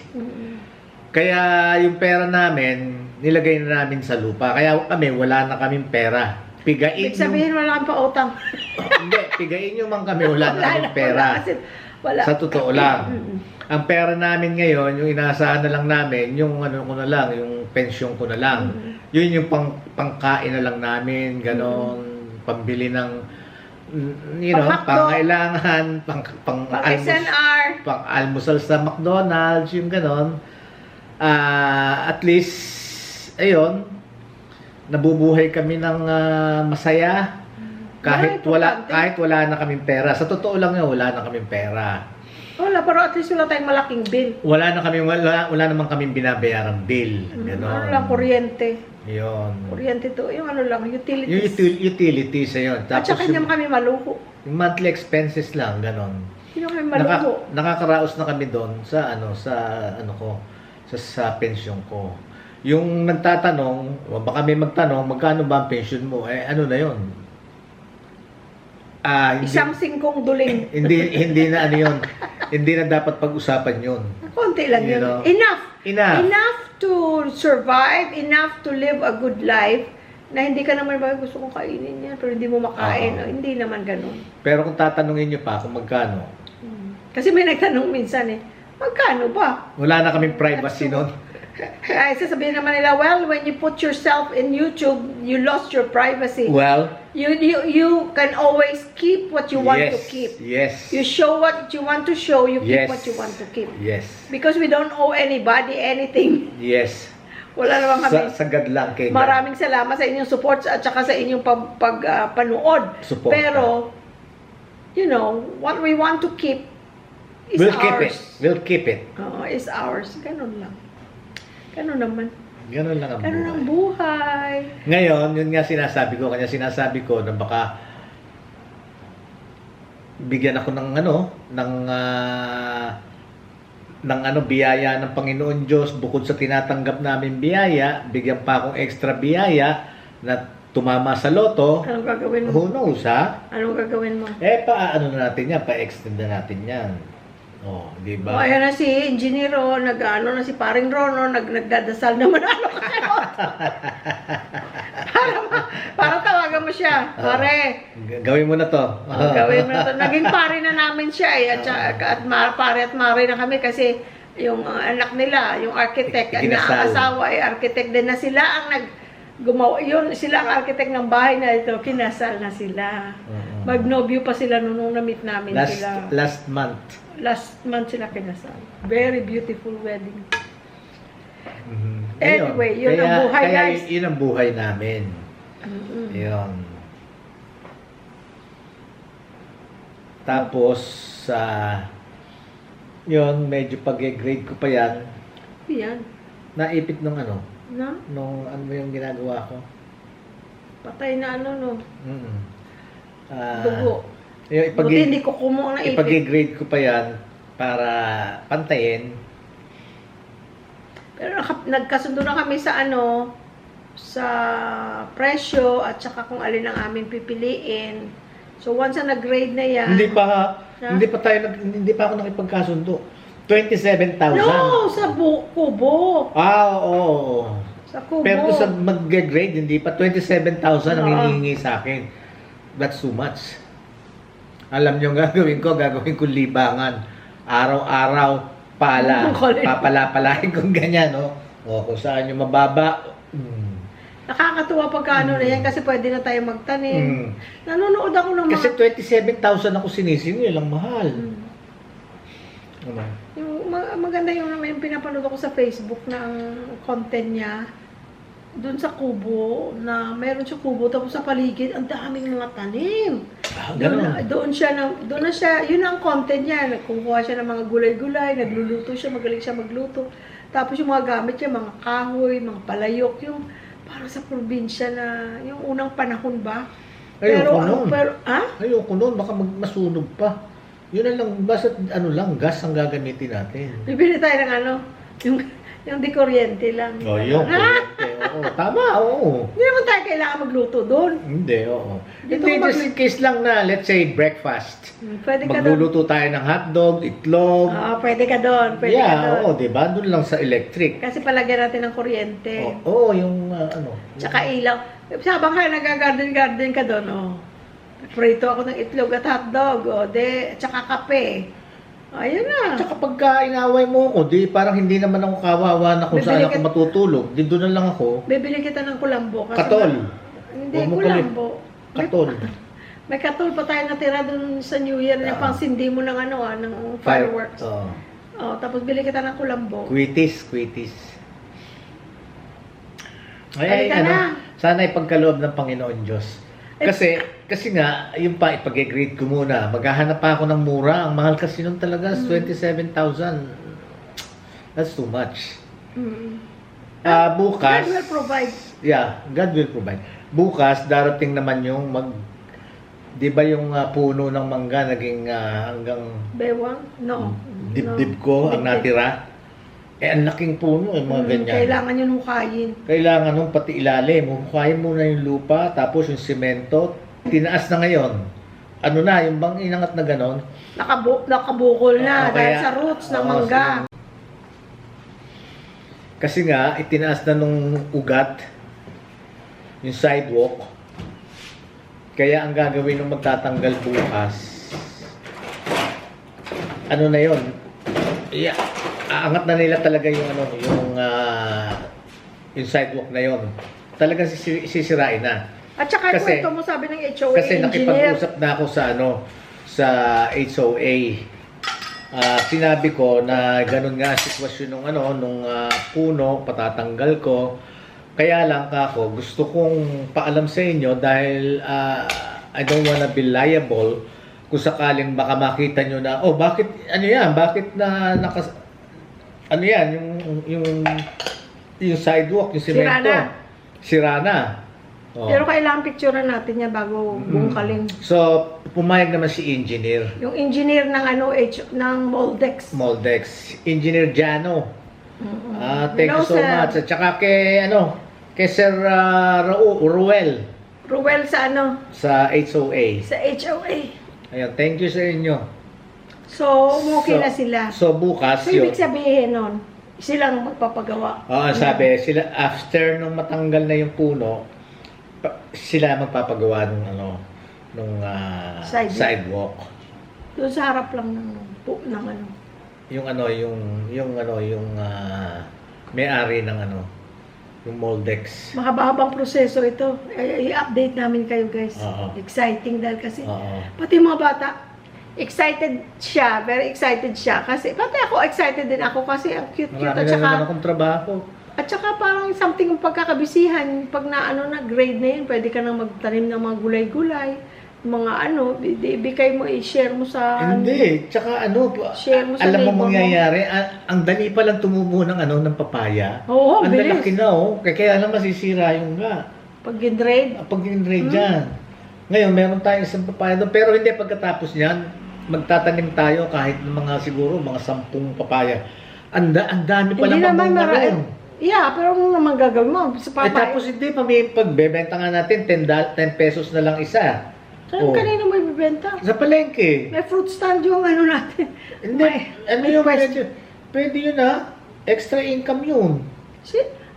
Kaya yung pera namin, nilagay na namin sa lupa. Kaya kami, wala na kaming pera. Pigain Ibig sabihin, wala kang pa-utang. Hindi, pigain nyo man kami, wala na kaming pera. Wala. Sa totoo lang. Ang pera namin ngayon, yung inaasahan na lang namin, yung ko na lang, yung pensyon ko na lang. Yun yung pangkain na lang namin, ganon, pambili ng, pangailangan, SNR. pang-almusal sa McDonald's, yung ganon. At least, ayun, nabubuhay kami ng masaya kahit wala na kaming pera. Sa totoo lang yun, wala na kaming pera. Wala, pero at least wala tayong malaking bill. Wala naman kaming binabayarang bill. Ganon. Ano lang, kuryente. Yun. Kuryente to, yung utilities. Yung utilities ayun. At saka hindi kami maluho. Yung monthly expenses lang, ganon. Hindi kami maluho. Nakakaraos na kami doon sa sa pensyon ko. Yung nagtatanong, baka may magtanong, magkano ba ang pension mo? Ano na yun? Isang singkong duling. hindi na ano yun. Hindi na dapat pag-usapan yun. Konti lang yun. Enough to survive, enough to live a good life, na hindi ka naman gusto kong kainin yan, pero hindi mo makain. Hindi naman ganun. Pero kung tatanungin nyo pa kung magkano. Kasi may nagtanong minsan magkano ba? Wala na kaming privacy nun. Ay, sasabihin naman nila, well, when you put yourself in YouTube, you lost your privacy. Well, you can always keep what you want to keep. Yes. You show what you want to show, you keep what you want to keep. Yes. Because we don't owe anybody anything. Yes. Wala naman kami. Sagad lang kay God. Maraming salamat sa inyong support at saka sa inyong panood. Support. Pero, what we want to keep is We'll ours. We'll keep it. Is ours. Ganun lang. Ganun naman. Ganun lang ang Ganun buhay. ang buhay. Ngayon, yun nga sinasabi ko na baka bigyan ako ng biyaya ng Panginoon Diyos bukod sa tinatanggap namin biyaya, bigyan pa akong extra biyaya na tumama sa loto. Anong gagawin mo? Who knows, ha? Anong gagawin mo? Paano na natin yan? Pa-extend na natin yan. Di ba? Ayan na si Engineero, na si Paring Rono, nagdadasal naman para tawagan mo siya. Pare. Gawin mo na to. Gawin mo na to. Naging pare na namin siya at pare at mare na kami kasi yung anak nila, yung architect, na Ikinasal. ang asawa ay architect din na sila ang gumawa, yun, sila ang architect ng bahay na ito, kinasal na sila. Oo. Magnobyo pa sila nung na-meet namin sila. Last month. Last month sila kinasal. Very beautiful wedding. Mhm. Anyway, yun ang buhay, kaya guys. yun ang buhay namin. Mm-mm. Yun. Tapos, yun, medyo pag-grade ko pa yan. Yan. Naipit nung ano, Na? nung ano yung ginagawa ko. Patay na ano, no? Mm. Ah, Dugo. Yung Buti hindi ko kumuha ng ipit. ipag-grade ko pa yan para pantayin. Pero nagkasundo na kami sa ano, sa presyo at saka kung alin ang aming pipiliin. So once na nag-grade na yan. Hindi pa Ha? hindi pa ako nakipagkasundo. 27,000. No, sa kubo. Oo. Sa kubo. Pero doon sa mag-grade, hindi pa 27,000 ang Oo. hinihingi sa akin. That's too much. Alam niyo gagawin ko libangan. Araw-araw, Kulit. papala-palahin kung ganyan, no? O, kung saan yung mababa. Nakakatuwa pagka ano na yan kasi pwede na tayo magtanim. Mm. Nanonood ako ng mga... Kasi 27,000 ako sinisingil, ang mahal. Mm. Ano? Yung maganda yung pinapanood ako sa Facebook na ang content niya doon sa kubo na meron siya kubo tapos sa paligid ang daming mga tanim. Ganun. Doon na siya, yun ang content niya. Nagkukuha siya ng mga gulay-gulay, nagluluto siya, magaling siya magluto. Tapos yung mga gamit niya, mga kahoy, mga palayok, yung parang sa probinsya na yung unang panahon ba? Ayoko nun. ha? Ayoko nun, baka masunog pa. Yun na lang, basta gas ang gagamitin natin. Bibili tayo ng ano, yung di kuryente lang. O, yun. Oo, tama, oo. Hindi naman tayo kailangan magluto doon. Hindi, oo. Dito Hindi, ko just in case lang na, let's say, breakfast. Pwede ka doon. Magluluto tayo ng hotdog, itlog. Pwede ka doon. Pwede ka doon. Oo, diba? Doon lang sa electric. Kasi palagyan natin ng kuryente. Oo, yung ano. Tsaka ilaw. Habang kaya nag-garden-garden ka doon, prito ako ng itlog at hotdog, tsaka kape. Ayun na. Tsaka pagka inaway mo ako, di parang hindi naman ako kawawa na kung Bibili saan ako ka- matutulog. Di doon na lang ako. Bibili kita ng kulambo. Kasi Katol. Hindi, Huwag mo kulambo. Katol. May katol pa tayo natira doon sa New Year na pang sindi mo ng ng fireworks. Oo. Tapos bili kita ng kulambo. Quitis. Ay, Halika na. sana ipagkaloob ng Panginoon Diyos. Kasi nga, yung pa, ipag-grade ko muna. Maghahanap pa ako ng mura. Ang mahal kasi nun talaga, 27,000. That's too much. Mm. Bukas, God will provide. yeah, God will provide. Bukas, darating naman yung di ba yung puno ng mangga naging hanggang Bewang? No. dibdib ko ang Dibdib. natira. Ang laking puno, mga ganyan. Kailangan yun hukayin. Kailangan nung pati ilalim, hukayin muna yung lupa, tapos yung simento, tinaas na ngayon. Ano na, yung bang inangat na ganon? Nakabukol na Oo, dahil kaya- sa roots ng oo, mangga. Kasi nga, itinaas na nung ugat, yung sidewalk. Kaya ang gagawin nung magtatanggal bukas, ano na yon? Yeah, aangat na nila talaga yung yung sidewalk na yon. Talagang sisirain na. At saka Kasi- kwento mo sabi ng HOA Kasi engineer. nakipag-usap na ako sa HOA. Sinabi ko na ganun nga ang sitwasyon nung puno, patatanggal ko. Kaya lang ako, gusto kong paalam sa inyo dahil I don't wanna be liable kung sakaling baka makita nyo na, bakit, ano yan, bakit na ano yan, yung sidewalk, yung semento. Sira na. Oh. Pero kailangan picturean natin yan bago bungkalin. So, pumayag naman si engineer. Yung engineer ng ng Moldex. Moldex. Engineer Jano. Thank Hello, you so sir. much. At saka kay Sir Ruel Ruel sa sa HOA. sa HOA. Ayun, thank you sa inyo. So, okay na sila. So, bukas So, yun. ibig sabihin nun, silang magpapagawa. Sabi, sila, after nung matanggal na yung puno, sila magpapagawa nung Sidewalk. sidewalk. Doon sa harap lang ng yung ano, yung may-ari ng ano, yung Moldex. Mahaba-habang proseso ito. I-update namin kayo guys. Oo. Exciting dahil kasi Oo. pati mga bata, excited siya, very excited siya. Kasi pati ako, excited din ako kasi ang cute-cute. Marami At na naman saka, akong trabaho. at saka parang something yung pagkakabisihan. Pag na grade na yun, pwede ka nang magtanim ng mga gulay-gulay. Mga ibigay mo, i-share mo sa... Hindi, tsaka ano, Share mo sa alam neighbor mo mo. mangyayari, ang dali pa lang tumubo ng ano, ng papaya. Oo, Ang bilis. lalaki na oh, kaya lang masisira yung nga. Pag grade, Pag in-grade dyan. Ngayon, meron tayong isang papaya doon, pero hindi pagkatapos niyan, magtatanim tayo kahit ng mga siguro, mga 10 papaya. Ang dami pa hindi lang naman mamunga marami. ron. Yeah, pero ano naman gagawin mo? Sa Tapos hindi, pagbebenta nga natin, 10 pesos na lang isa. Saan Oh. kanina mo ibibenta? Sa palengke. May fruit stand yung ano natin. Hindi, ano yung pwede yun ha? Extra income yun.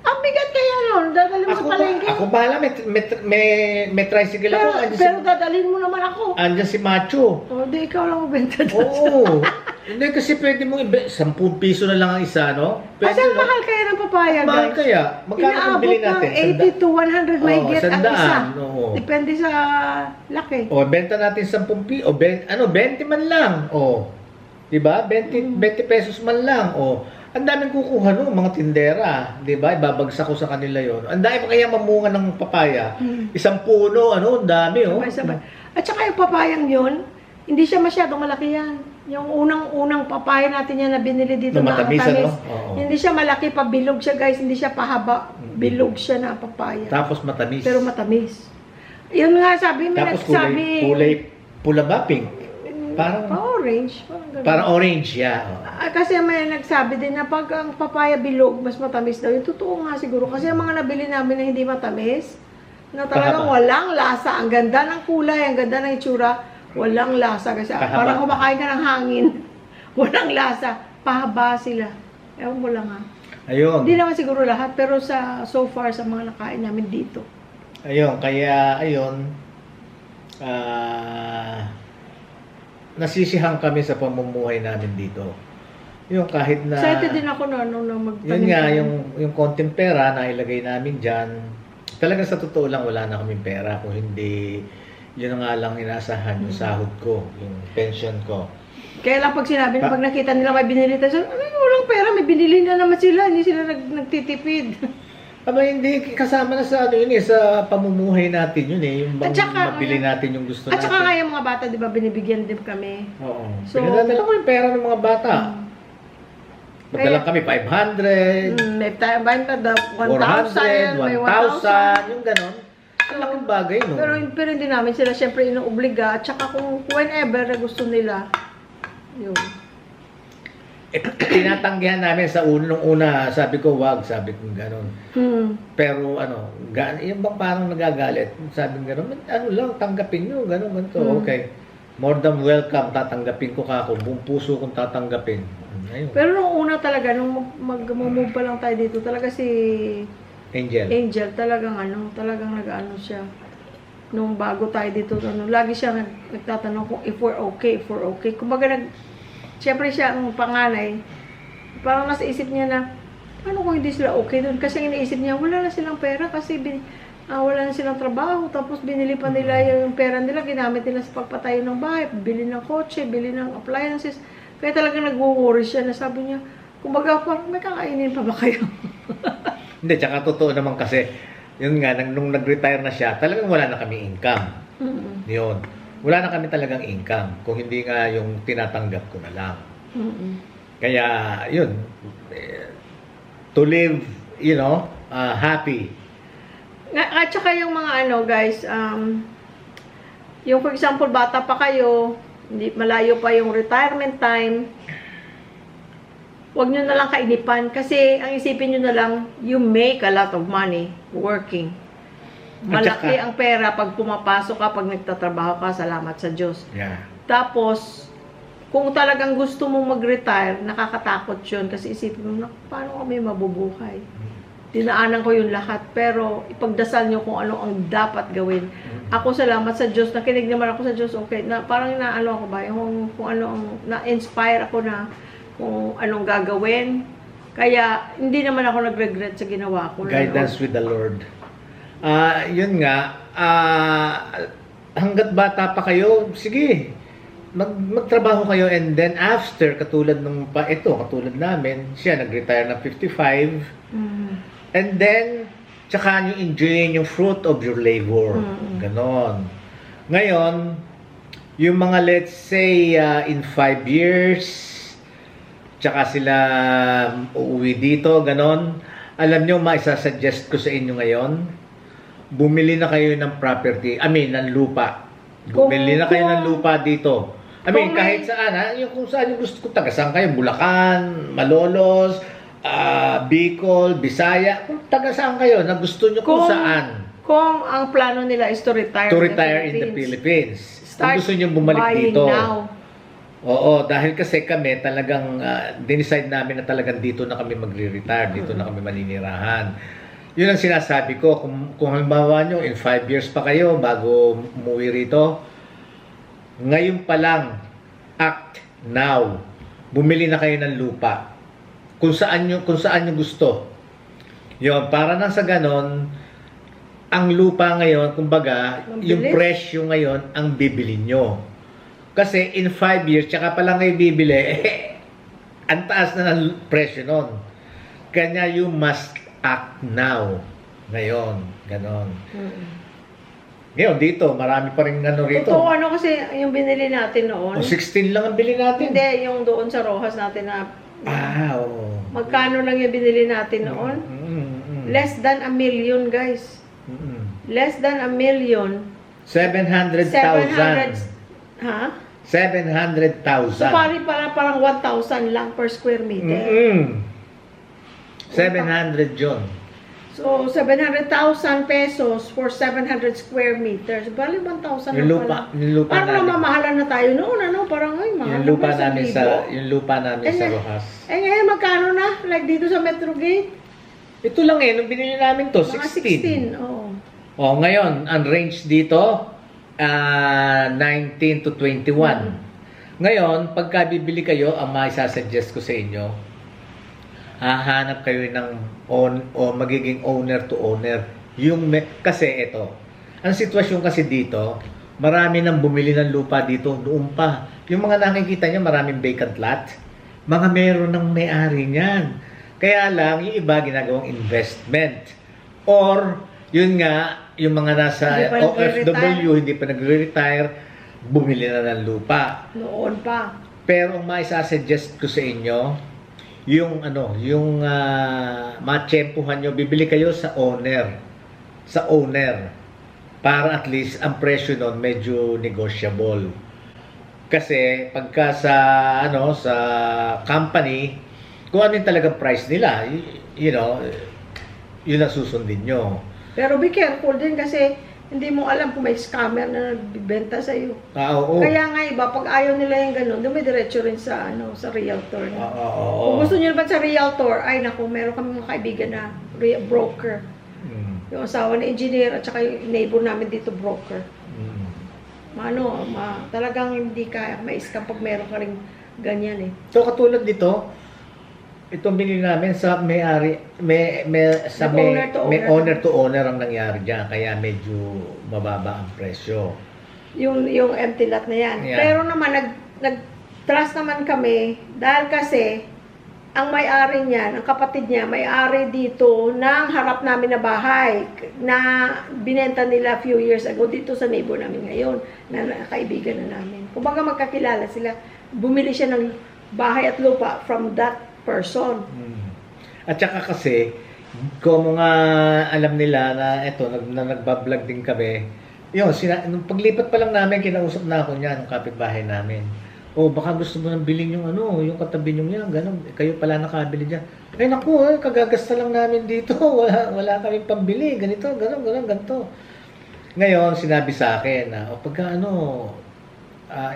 Ang bigat kaya nun. Dadalhin mo sa palengke. Ako bahala, may tricycle ako. Pero dadalhin mo naman ako. Andyan si Macho. O, di ikaw lang magbenta doon. Oo. Hindi kasi pwede mo 10 piso na lang ang isa, no? Kasi ang mahal kaya ng papaya, Mahal guys. kaya. Magkano kung Inaabot bili ng natin? 80 to 100 may Oo, get ang isa. 100, oo. Depende sa laki. O, benta natin 10 piso. 20 man lang. O. Diba? 20 pesos man lang. O. Ang daming kukuha no, mga tindera. Diba? Ibabagsak ko sa kanila yon. Ang dami pa kaya mamunga ng papaya. Isang puno, ano, ang dami, oh. Sabay-sabay. At saka yung papayang yun, hindi siya masyadong malaki yan. Yung unang papaya natin yan na binili dito Na matamis, ano? Oo. Hindi siya malaki pa, bilog siya guys. Hindi siya pahaba. Bilog siya na papaya. Tapos matamis. Pero matamis. Yun nga sabi, may Tapos nagsabi. kulay pula ba? Pink? Parang orange. Parang ganun. Parang orange, yeah. Kasi may nagsabi din na pag ang papaya bilog, mas matamis daw. Yung totoo nga siguro. Kasi ang mga nabili namin na hindi matamis, na talagang Pahaba. walang lasa. Ang ganda ng kulay, ang ganda ng itsura, walang lasa. Kasi Pahaba. parang kumakain ka ng hangin. Walang lasa. Pahaba sila. Ewan ko lang ha. Ayun. Hindi naman siguro lahat, pero so far sa mga nakain namin dito. Ayun, kaya nasisihan kami sa pamumuhay namin dito. Yung kahit na Excited din ako nung magtanim. yun nga, kami. yung konting pera na ilagay namin dyan, talagang sa totoo lang wala na kaming pera. Kung hindi, yun nga lang inaasahan yung sahod ko, yung pension ko. Kaya lang pag sinabi pag nakita nila may binili tayo, walang pera, may binili na naman sila, hindi sila nagtitipid. Aba, hindi kasama na sa ano yun sa pamumuhay natin yun yung At saka, mabili natin yung gusto At natin. saka nga yung mga bata, di ba, binibigyan din kami. Oo. So, Pinadadala ko yung pera ng mga bata. Magdala kami 500, May time ba daw 400, 1,000, may 1,000, yung ganon. Ang laking bagay, no? Pero hindi namin sila syempre inuobliga. At saka kung whenever na gusto nila, yun. Tinatanggihan namin sa nung una, sabi ko wag, sabi ko gano'n. Pero yung bang parang nagagalit, sabi ko gano'n, ano lang, tanggapin nyo, gano'n, ganito, okay. More than welcome, tatanggapin ko ka, buong puso kong tatanggapin. Ayun. Pero nung una talaga, nung mag-move pa lang tayo dito, talaga si Angel, talagang nag-ano siya. Nung bago tayo dito, lagi siya nagtatanong kung if we're okay. Kumbaga siyempre siya ang panganay, parang nasa isip niya na, paano kung hindi sila okay doon? Kasi ang iniisip niya, wala na silang pera kasi wala na silang trabaho. Tapos binili pa nila yung pera nila, ginamit nila sa pagpatayo ng bahay, bili ng kotse, bili ng appliances. Kaya talagang nag-worry siya na sabi niya, kumbaga parang may kakainin pa ba kayo? Hindi, tsaka totoo naman kasi, yun nga, nung nag-retire na siya, talagang wala na kami income. Yun. Wala na kami talagang income kung hindi nga yung tinatanggap ko na lang. Kaya, yun, to live, happy. At saka yung mga guys, yung for example, bata pa kayo, hindi malayo pa yung retirement time, huwag nyo na lang kainipan kasi ang isipin nyo na lang, you make a lot of money working. Malaki ang pera pag pumapasok ka, pag nagtatrabaho ka, salamat sa Diyos. Yeah. Tapos, kung talagang gusto mong mag-retire, nakakatakot yun kasi isipin mo, paano kami mabubuhay? Dinaanan ko yung lahat, pero ipagdasal nyo kung ano ang dapat gawin. Ako salamat sa Diyos, nakinig naman ako sa Diyos, okay, parang naano ako ba, kung ano ang, na-inspire ako na kung anong gagawin. Kaya hindi naman ako nag-regret sa ginawa ko. Guidance with the Lord. Yun nga, hanggat bata pa kayo, sige, magtrabaho kayo, and then after, katulad namin, siya nag-retire na 55, and then, tsaka nyo enjoyin yung fruit of your labor. Ganon. Ngayon, yung mga, let's say, in 5 years, tsaka sila uuwi dito, ganon. Alam nyo, maisasuggest ko sa inyo ngayon, bumili na kayo ng property, ng lupa. Bumili na kayo ng lupa dito. Kahit saan, yung kung saan yung gusto ko, taga-saan kayo, Bulacan, Malolos, Bicol, Bisaya, kung taga-saan kayo, na gusto nyo kung saan. Kung ang plano nila is to retire In the Philippines. Kung Start gusto nyo bumalik buying dito. now. Oo, dahil kasi kami talagang, dinicide namin na talagang dito na kami magre-retire, dito na kami maninirahan. Yun ang sinasabi ko, kung halimbawa nyo, in 5 years pa kayo bago umuwi rito, ngayon pa lang, act now. Bumili na kayo ng lupa. Kung saan nyo gusto. Yun, para na sa ganon, ang lupa ngayon, kumbaga, yung presyo ngayon, ang bibili nyo. Kasi in 5 years, tsaka pa lang kayo bibili, ang taas na ng presyo nun. Kanya you must act now. Ngayon, ganon. Ngayon, dito, marami pa rin rito. Totoo, kasi yung binili natin noon. 16 lang ang bili natin. Hindi, yung doon sa Rojas natin na Oo. magkano lang yung binili natin noon? Less than $1 million, guys. Less than $1 million. 700,000. Ha? 700,000. So, parang 1,000 lang per square meter. 700 yun. So, 700,000 pesos for 700 square meters. Bali, 1,000 Yung pala. lupa Parang namin. namamahalan na tayo noon, Parang, mahal Yung lupa na namin yung lupa namin sa Rojas. Ngayon, magkano na? Like dito sa Metro Gate? Ito lang nung binili namin to, Mga 16. 16, oo. Ngayon, ang range dito, 19 to 21. Ngayon, pagka bibili kayo, ang maisasuggest ko sa inyo, hahanap kayo ng magiging owner to owner. Kasi ito, ang sitwasyon kasi dito, marami nang bumili ng lupa dito noon pa. Yung mga nakikita nyo, maraming vacant lot, mga meron ng may-ari niyan. Kaya lang, yung iba ginagawang investment. Or, yun nga, yung mga nasa OFW, hindi pa nagre-retire, bumili na ng lupa. Noon pa. Pero ang maisasuggest ko sa inyo, yung matsyempuhan nyo, bibili kayo sa owner. Sa owner. Para at least ang presyo nun medyo negotiable. Kasi pagka sa company, kung ano yung talagang price nila, yun ang susundin nyo. Pero be careful din kasi hindi mo alam kung may scammer na nagbibenta sa iyo. Oo. Kaya nga iba, pag ayaw nila yung ganun, dumidiretso rin sa realtor. Kung gusto nyo naman sa realtor, ay naku, meron kami mga kaibigan na broker. Yung asawa na engineer at saka yung neighbor namin dito broker. Talagang hindi ka ma-scam pag meron ka rin ganyan eh. So katulad dito, itong binili namin sa may-ari, may owner to owner ang nangyari diyan, kaya medyo mababa ang presyo. Yung empty lot na yan. Yeah. Pero naman nag-trust naman kami dahil kasi ang may-ari niyan, ang kapatid niya, may-ari dito ng harap namin na bahay na binenta nila few years ago dito sa neighbor namin ngayon na kaibigan na namin. Kumbaga magkakilala sila. Bumili siya ng bahay at lupa from that person. At saka kasi, kung mga alam nila na nagbablog din kami, nung paglipat pa lang namin, kinausap na ako niya, ng kapitbahay namin. Baka gusto mo nang bilhin yung yung katabi nyo yan, gano'n. Kayo pala nakabili dyan. Ay naku, kagagasta lang namin dito. Wala kaming pambili, ganito, gano'n, ganito. Ngayon, sinabi sa akin na, pagka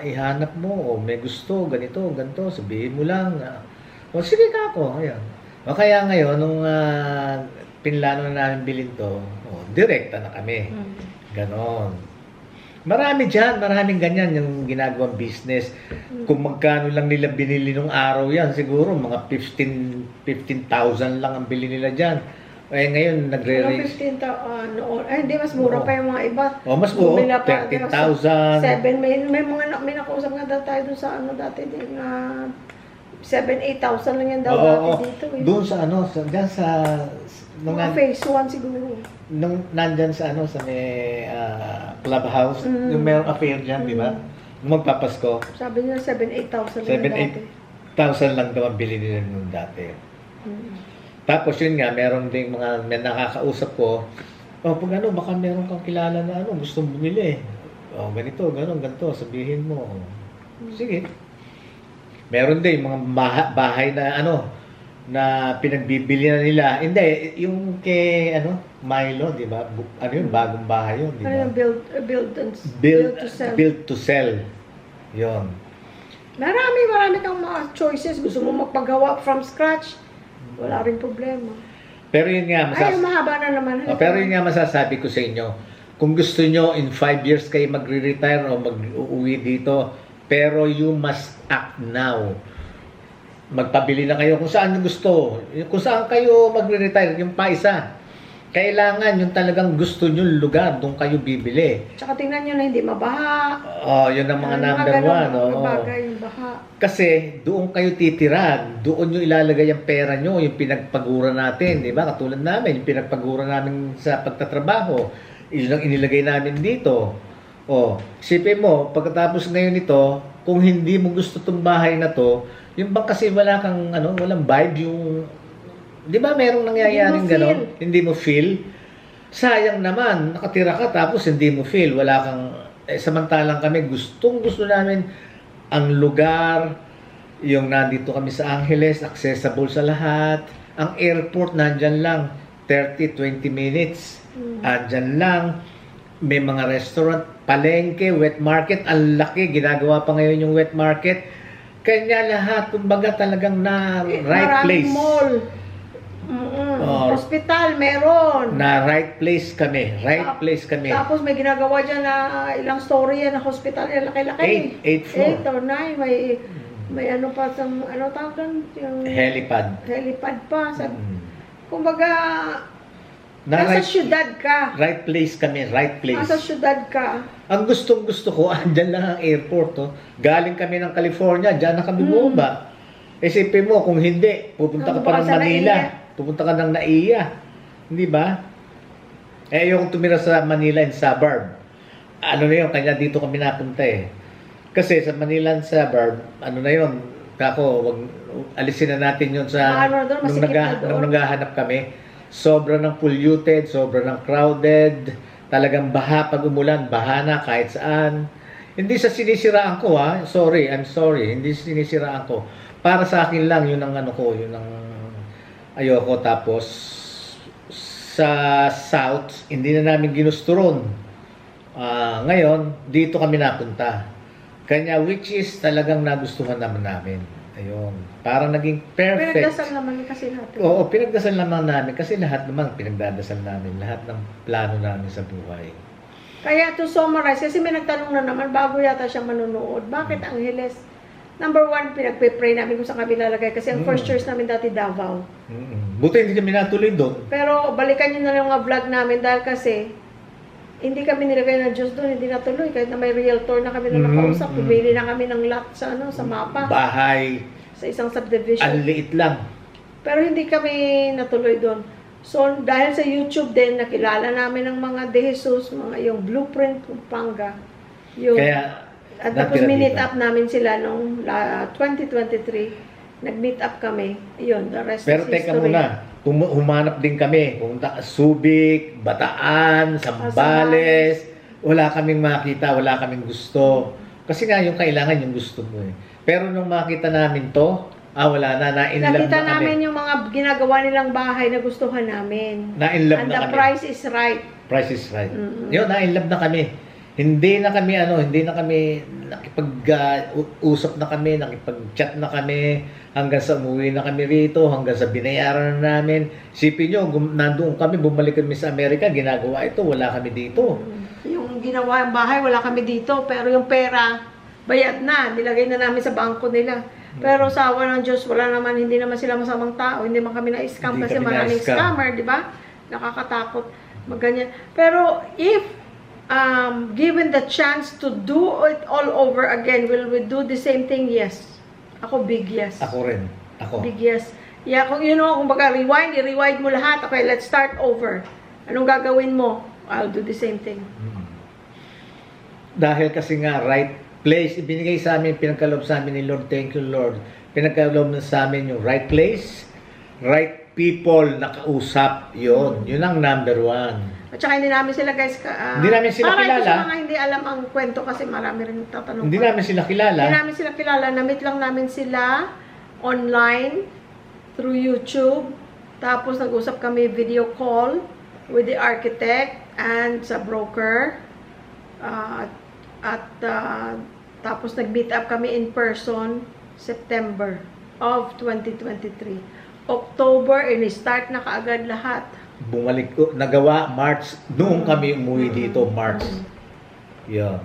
ihanap mo, may gusto, ganito, ganito, sabihin mo lang. Sige ka ako, ayan. Kaya ngayon, nung pinlano na namin bilhin to, direkta na kami. Ganon. Marami dyan, maraming ganyan yung ginagawang business. Kung magkano lang nila binili nung araw yan, siguro mga 15,000 lang ang bili nila dyan. Eh ngayon, Pero nagre-range. 15,000 noon. Ay, hindi, mas mura Oo. pa yung mga iba. Oh, mas buo, Bumila pa, 13,000. 7, may nakausap nga daw tayo dun sa ano dati din na 7,000-8,000 lang yan daw dati dito. Eh. Doon sa ano, dyan sa, nung, Mga phase 1 siguro. nung nandyan sa ano, sa may clubhouse, yung mayroong affair dyan, di ba? Nung magpapasko, Sabi niya 7,000-8,000 lang yan dati. 7,000 lang daw ang bili nila nung dati. Tapos yun nga, meron ding mga may nakakausap ko, pag ano, baka meron kang kilala na ano, gustong bumili. Ganito, ganito, sabihin mo. Sige. Meron din mga bahay na ano, na pinagbibili na nila. Hindi, yung kay ano, Milo, di ba? Ano yun, bagong bahay yun, di Ano ba? yung build to sell. Build to sell. Yun. Marami kang mga choices. Gusto mo magpagawa from scratch, wala rin problema. Pero yun nga, Ay, mahaba na naman. pero yun nga masasabi ko sa inyo, kung gusto nyo in 5 years kayo magre-retire o mag-uwi dito, pero you must act now. Magpabili na kayo kung saan gusto. Kung saan kayo magre-retire, yung paisa. Kailangan yung talagang gusto nyo lugar, doon kayo bibili. Tsaka tingnan nyo na hindi mabaha. Yun ang mga Ano, number ganun, one. mga bagay, yung baha. Kasi doon kayo titira, doon nyo ilalagay ang pera nyo, yung pinagpagura natin, di ba? Katulad namin, yung pinagpagura namin sa pagtatrabaho, yun ang inilagay namin dito. Isipin mo, pagkatapos ngayon ito, kung hindi mo gusto tong bahay na to, yung bang kasi wala kang, walang vibe, yung, di ba merong nangyayaring gano'n? Hindi mo feel. Sayang naman, nakatira ka tapos hindi mo feel, wala kang, samantalang kami, gusto namin ang lugar, yung nandito kami sa Angeles, accessible sa lahat. Ang airport nandyan lang, 30-20 minutes. Andyan lang. May mga restaurant, palengke, wet market, ang laki, ginagawa pa ngayon yung wet market. Kanya lahat, kumbaga talagang na right place. Mall. Hospital, meron. Na right place kami. Place kami. Tapos may ginagawa dyan na ilang story yan na hospital. Laki-laki. 8 floor. 8 or 9. May ano pa sa, ano tawag doon? Yung Helipad. Helipad pa. Kumbaga, right, nasa syudad ka. right place kami. Right place. Nasa syudad ka. Ang gustong-gusto ko, andyan lang ang airport. Galing kami ng California, dyan na kami bumaba. Isipin mo, kung hindi, pupunta ka pa ng Manila. Pupunta ka ng Naiya. Hindi ba? Yung tumira sa Manila in suburb. Ano na yun, kanya dito kami napunta eh. Kasi sa Manila in suburb, ano na yun, alisin na natin yun sa, nung naghahanap kami. Sobra ng polluted, sobra ng crowded, talagang baha pag umulan, baha na kahit saan. Hindi sa sinisiraan ko I'm sorry, hindi sinisiraan ko. Para sa akin lang, yun ang ano ko, yun ang ayoko. Tapos, sa South, hindi na namin ginusto ron. Ngayon, dito kami napunta. Kanya, which is talagang nagustuhan naman namin. Ayun. Parang naging perfect. Pinagdasal naman kasi natin. Oo, pinagdasal naman namin. Kasi lahat naman pinagdadasal namin. Lahat ng plano namin sa buhay. Kaya to summarize, kasi may nagtanong na naman, bago yata siya manonood, bakit Angeles? Number 1, pinagpe-pray namin kung saan kami lalagay. Kasi ang first choice namin dati Davao. Buti hindi kami natuloy doon. Pero balikan nyo na lang yung mga vlog namin dahil kasi hindi kami nilagay ng Diyos doon, hindi natuloy. Kahit na may realtor na kami na nakausap, pumili na kami ng lot sa, sa mapa. Bahay. Sa isang subdivision. Ang liit lang. Pero hindi kami natuloy doon. So, dahil sa YouTube din, nakilala namin ng mga De Jesus, mga yung Blueprint Pampanga. Yung, Kaya, at tapos minute up namin sila noong 2023. Nag-meet up kami. Yun, the rest pero is teka history. muna, humanap din kami. Pumunta Subic, Bataan, Zambales. Wala kaming makita, wala kaming gusto. Kasi nga yung kailangan yung gusto mo eh. Pero nung makita namin to, wala na, na-inlove Nakita na kami. namin yung mga ginagawa nilang bahay na gustuhan namin. Na-inlove And na the kami. price is right. Price is right. Yun, na-inlove na kami. Hindi na kami nakipag-usap na kami, nakipag-chat na kami, hanggang sa umuwi na kami rito, hanggang sa binayaran na namin. Sipin nyo, nandoon kami, bumalik kami sa Amerika, ginagawa ito, wala kami dito. Yung yung ginawa yung bahay, wala kami dito. Pero yung pera, bayad na. Nilagay na namin sa bangko nila. Pero sa awa ng Diyos, hindi naman sila masamang tao. Hindi man kami na-scam Hindi kasi kami maraming na-scam. scammer, di ba? Nakakatakot. Magganyan. Pero if given the chance to do it all over again, will we do the same thing? Yes. Ako, big yes. Ako rin. Ako. Big yes. Yeah, kung kung baga i-rewind mo lahat. Okay, let's start over. Anong gagawin mo? I'll do the same thing. Dahil kasi nga, right place, ibinigay sa amin, pinagkaloob sa amin ni Lord. Thank you, Lord. Pinagkaloob na sa amin yung right place, right people na kausap. Yun ang number one. At saka hindi namin sila guys, Hindi namin sila para kilala. ito sa mga hindi alam ang kwento kasi marami rin tatanong. Hindi namin sila kilala. Hindi namin sila kilala. Na-meet lang namin sila online through YouTube. Tapos nag-usap kami video call with the architect and sa broker. Tapos nag-meet up kami in person September of 2023. October, start na kaagad lahat. Bumalik ko, nagawa March, noong kami umuwi dito, March. Yan.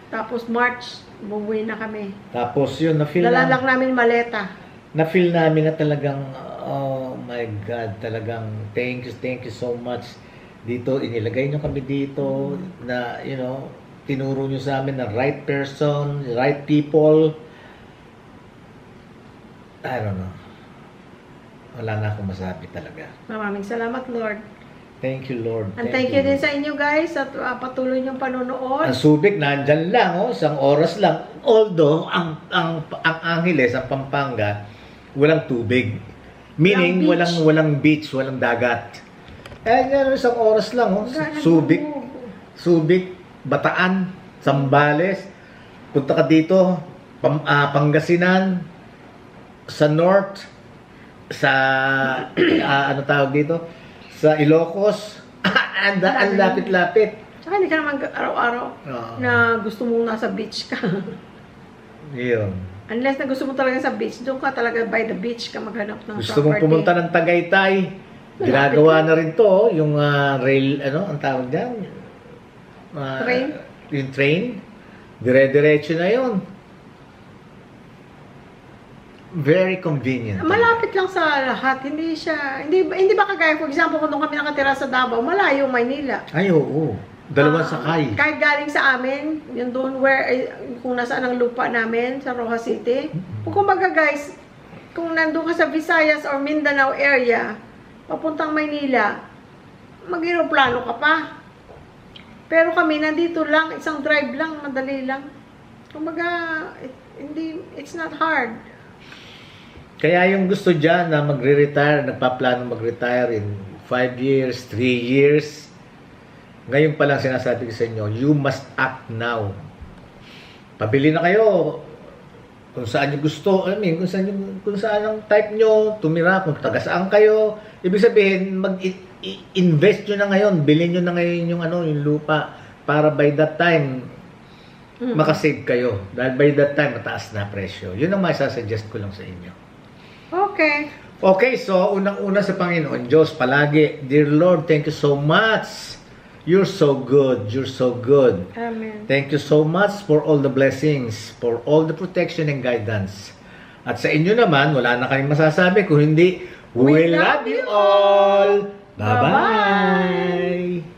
Tapos March, bumuwi na kami. Tapos yun, Dala lang namin maleta. na-feel namin na talagang, oh my God, talagang thank you so much. Dito, inilagay nyo kami dito na, tinuro nyo sa amin na right person, right people. I don't know. Wala na akong masabi talaga. Maraming salamat, Lord. Thank you, Lord. And thank you din sa inyo guys at patuloy niyong panonood. Ang Subic, nandyan lang, isang oras lang. Although, ang Angeles, ang Pampanga, walang tubig. Meaning, walang beach, walang dagat. Yan, isang oras lang, Subic, Bataan, Zambales. Punta ka dito, Pangasinan, sa North, sa, ano tawag dito? Sa Ilocos. Ang lapit-lapit. Tsaka hindi ka naman araw-araw na gusto mong nasa beach ka. Yun. Unless na gusto mo talaga sa beach, doon ka talaga by the beach ka maghanap ng Gusto mong property. pumunta ng Tagaytay. Ginagawa na rin to, yung rail, ang tawag dyan? Train? Yung train. Dire-diretso na yun. Very convenient. Malapit lang sa lahat. Hindi ba kagaya, for example, kung doon kami nakatira sa Davao, malayo Maynila. Ay, oo. Dalawang sakay. Kahit galing sa amin, yung doon kung nasaan ang lupa namin, sa Rojas City. Kung kumbaga guys, kung nandun ka sa Visayas or Mindanao area, papuntang Maynila, mag-aeroplano ka pa. Pero kami, nandito lang, isang drive lang, madali lang. Kumbaga, it's not hard. Kaya yung gusto dyan na magre-retire, nagpaplano mag-retire in 5 years, 3 years, ngayon pa lang sinasabi ko sa inyo, you must act now. Pabili na kayo kung saan nyo gusto, kung saan ang type nyo, tumira, kung taga saan kayo. Ibig sabihin, mag-invest nyo na ngayon, bilhin nyo na ngayon yung lupa para by that time, makasave kayo. Dahil by that time, mataas na presyo. Yun ang masasuggest ko lang sa inyo. Okay. Okay, so unang-una sa Panginoon Diyos, palagi, Dear Lord, thank you so much. You're so good. You're so good. Amen. Thank you so much for all the blessings, for all the protection and guidance. At sa inyo naman, wala na kayong masasabi kung hindi, we love you all. Bye-bye.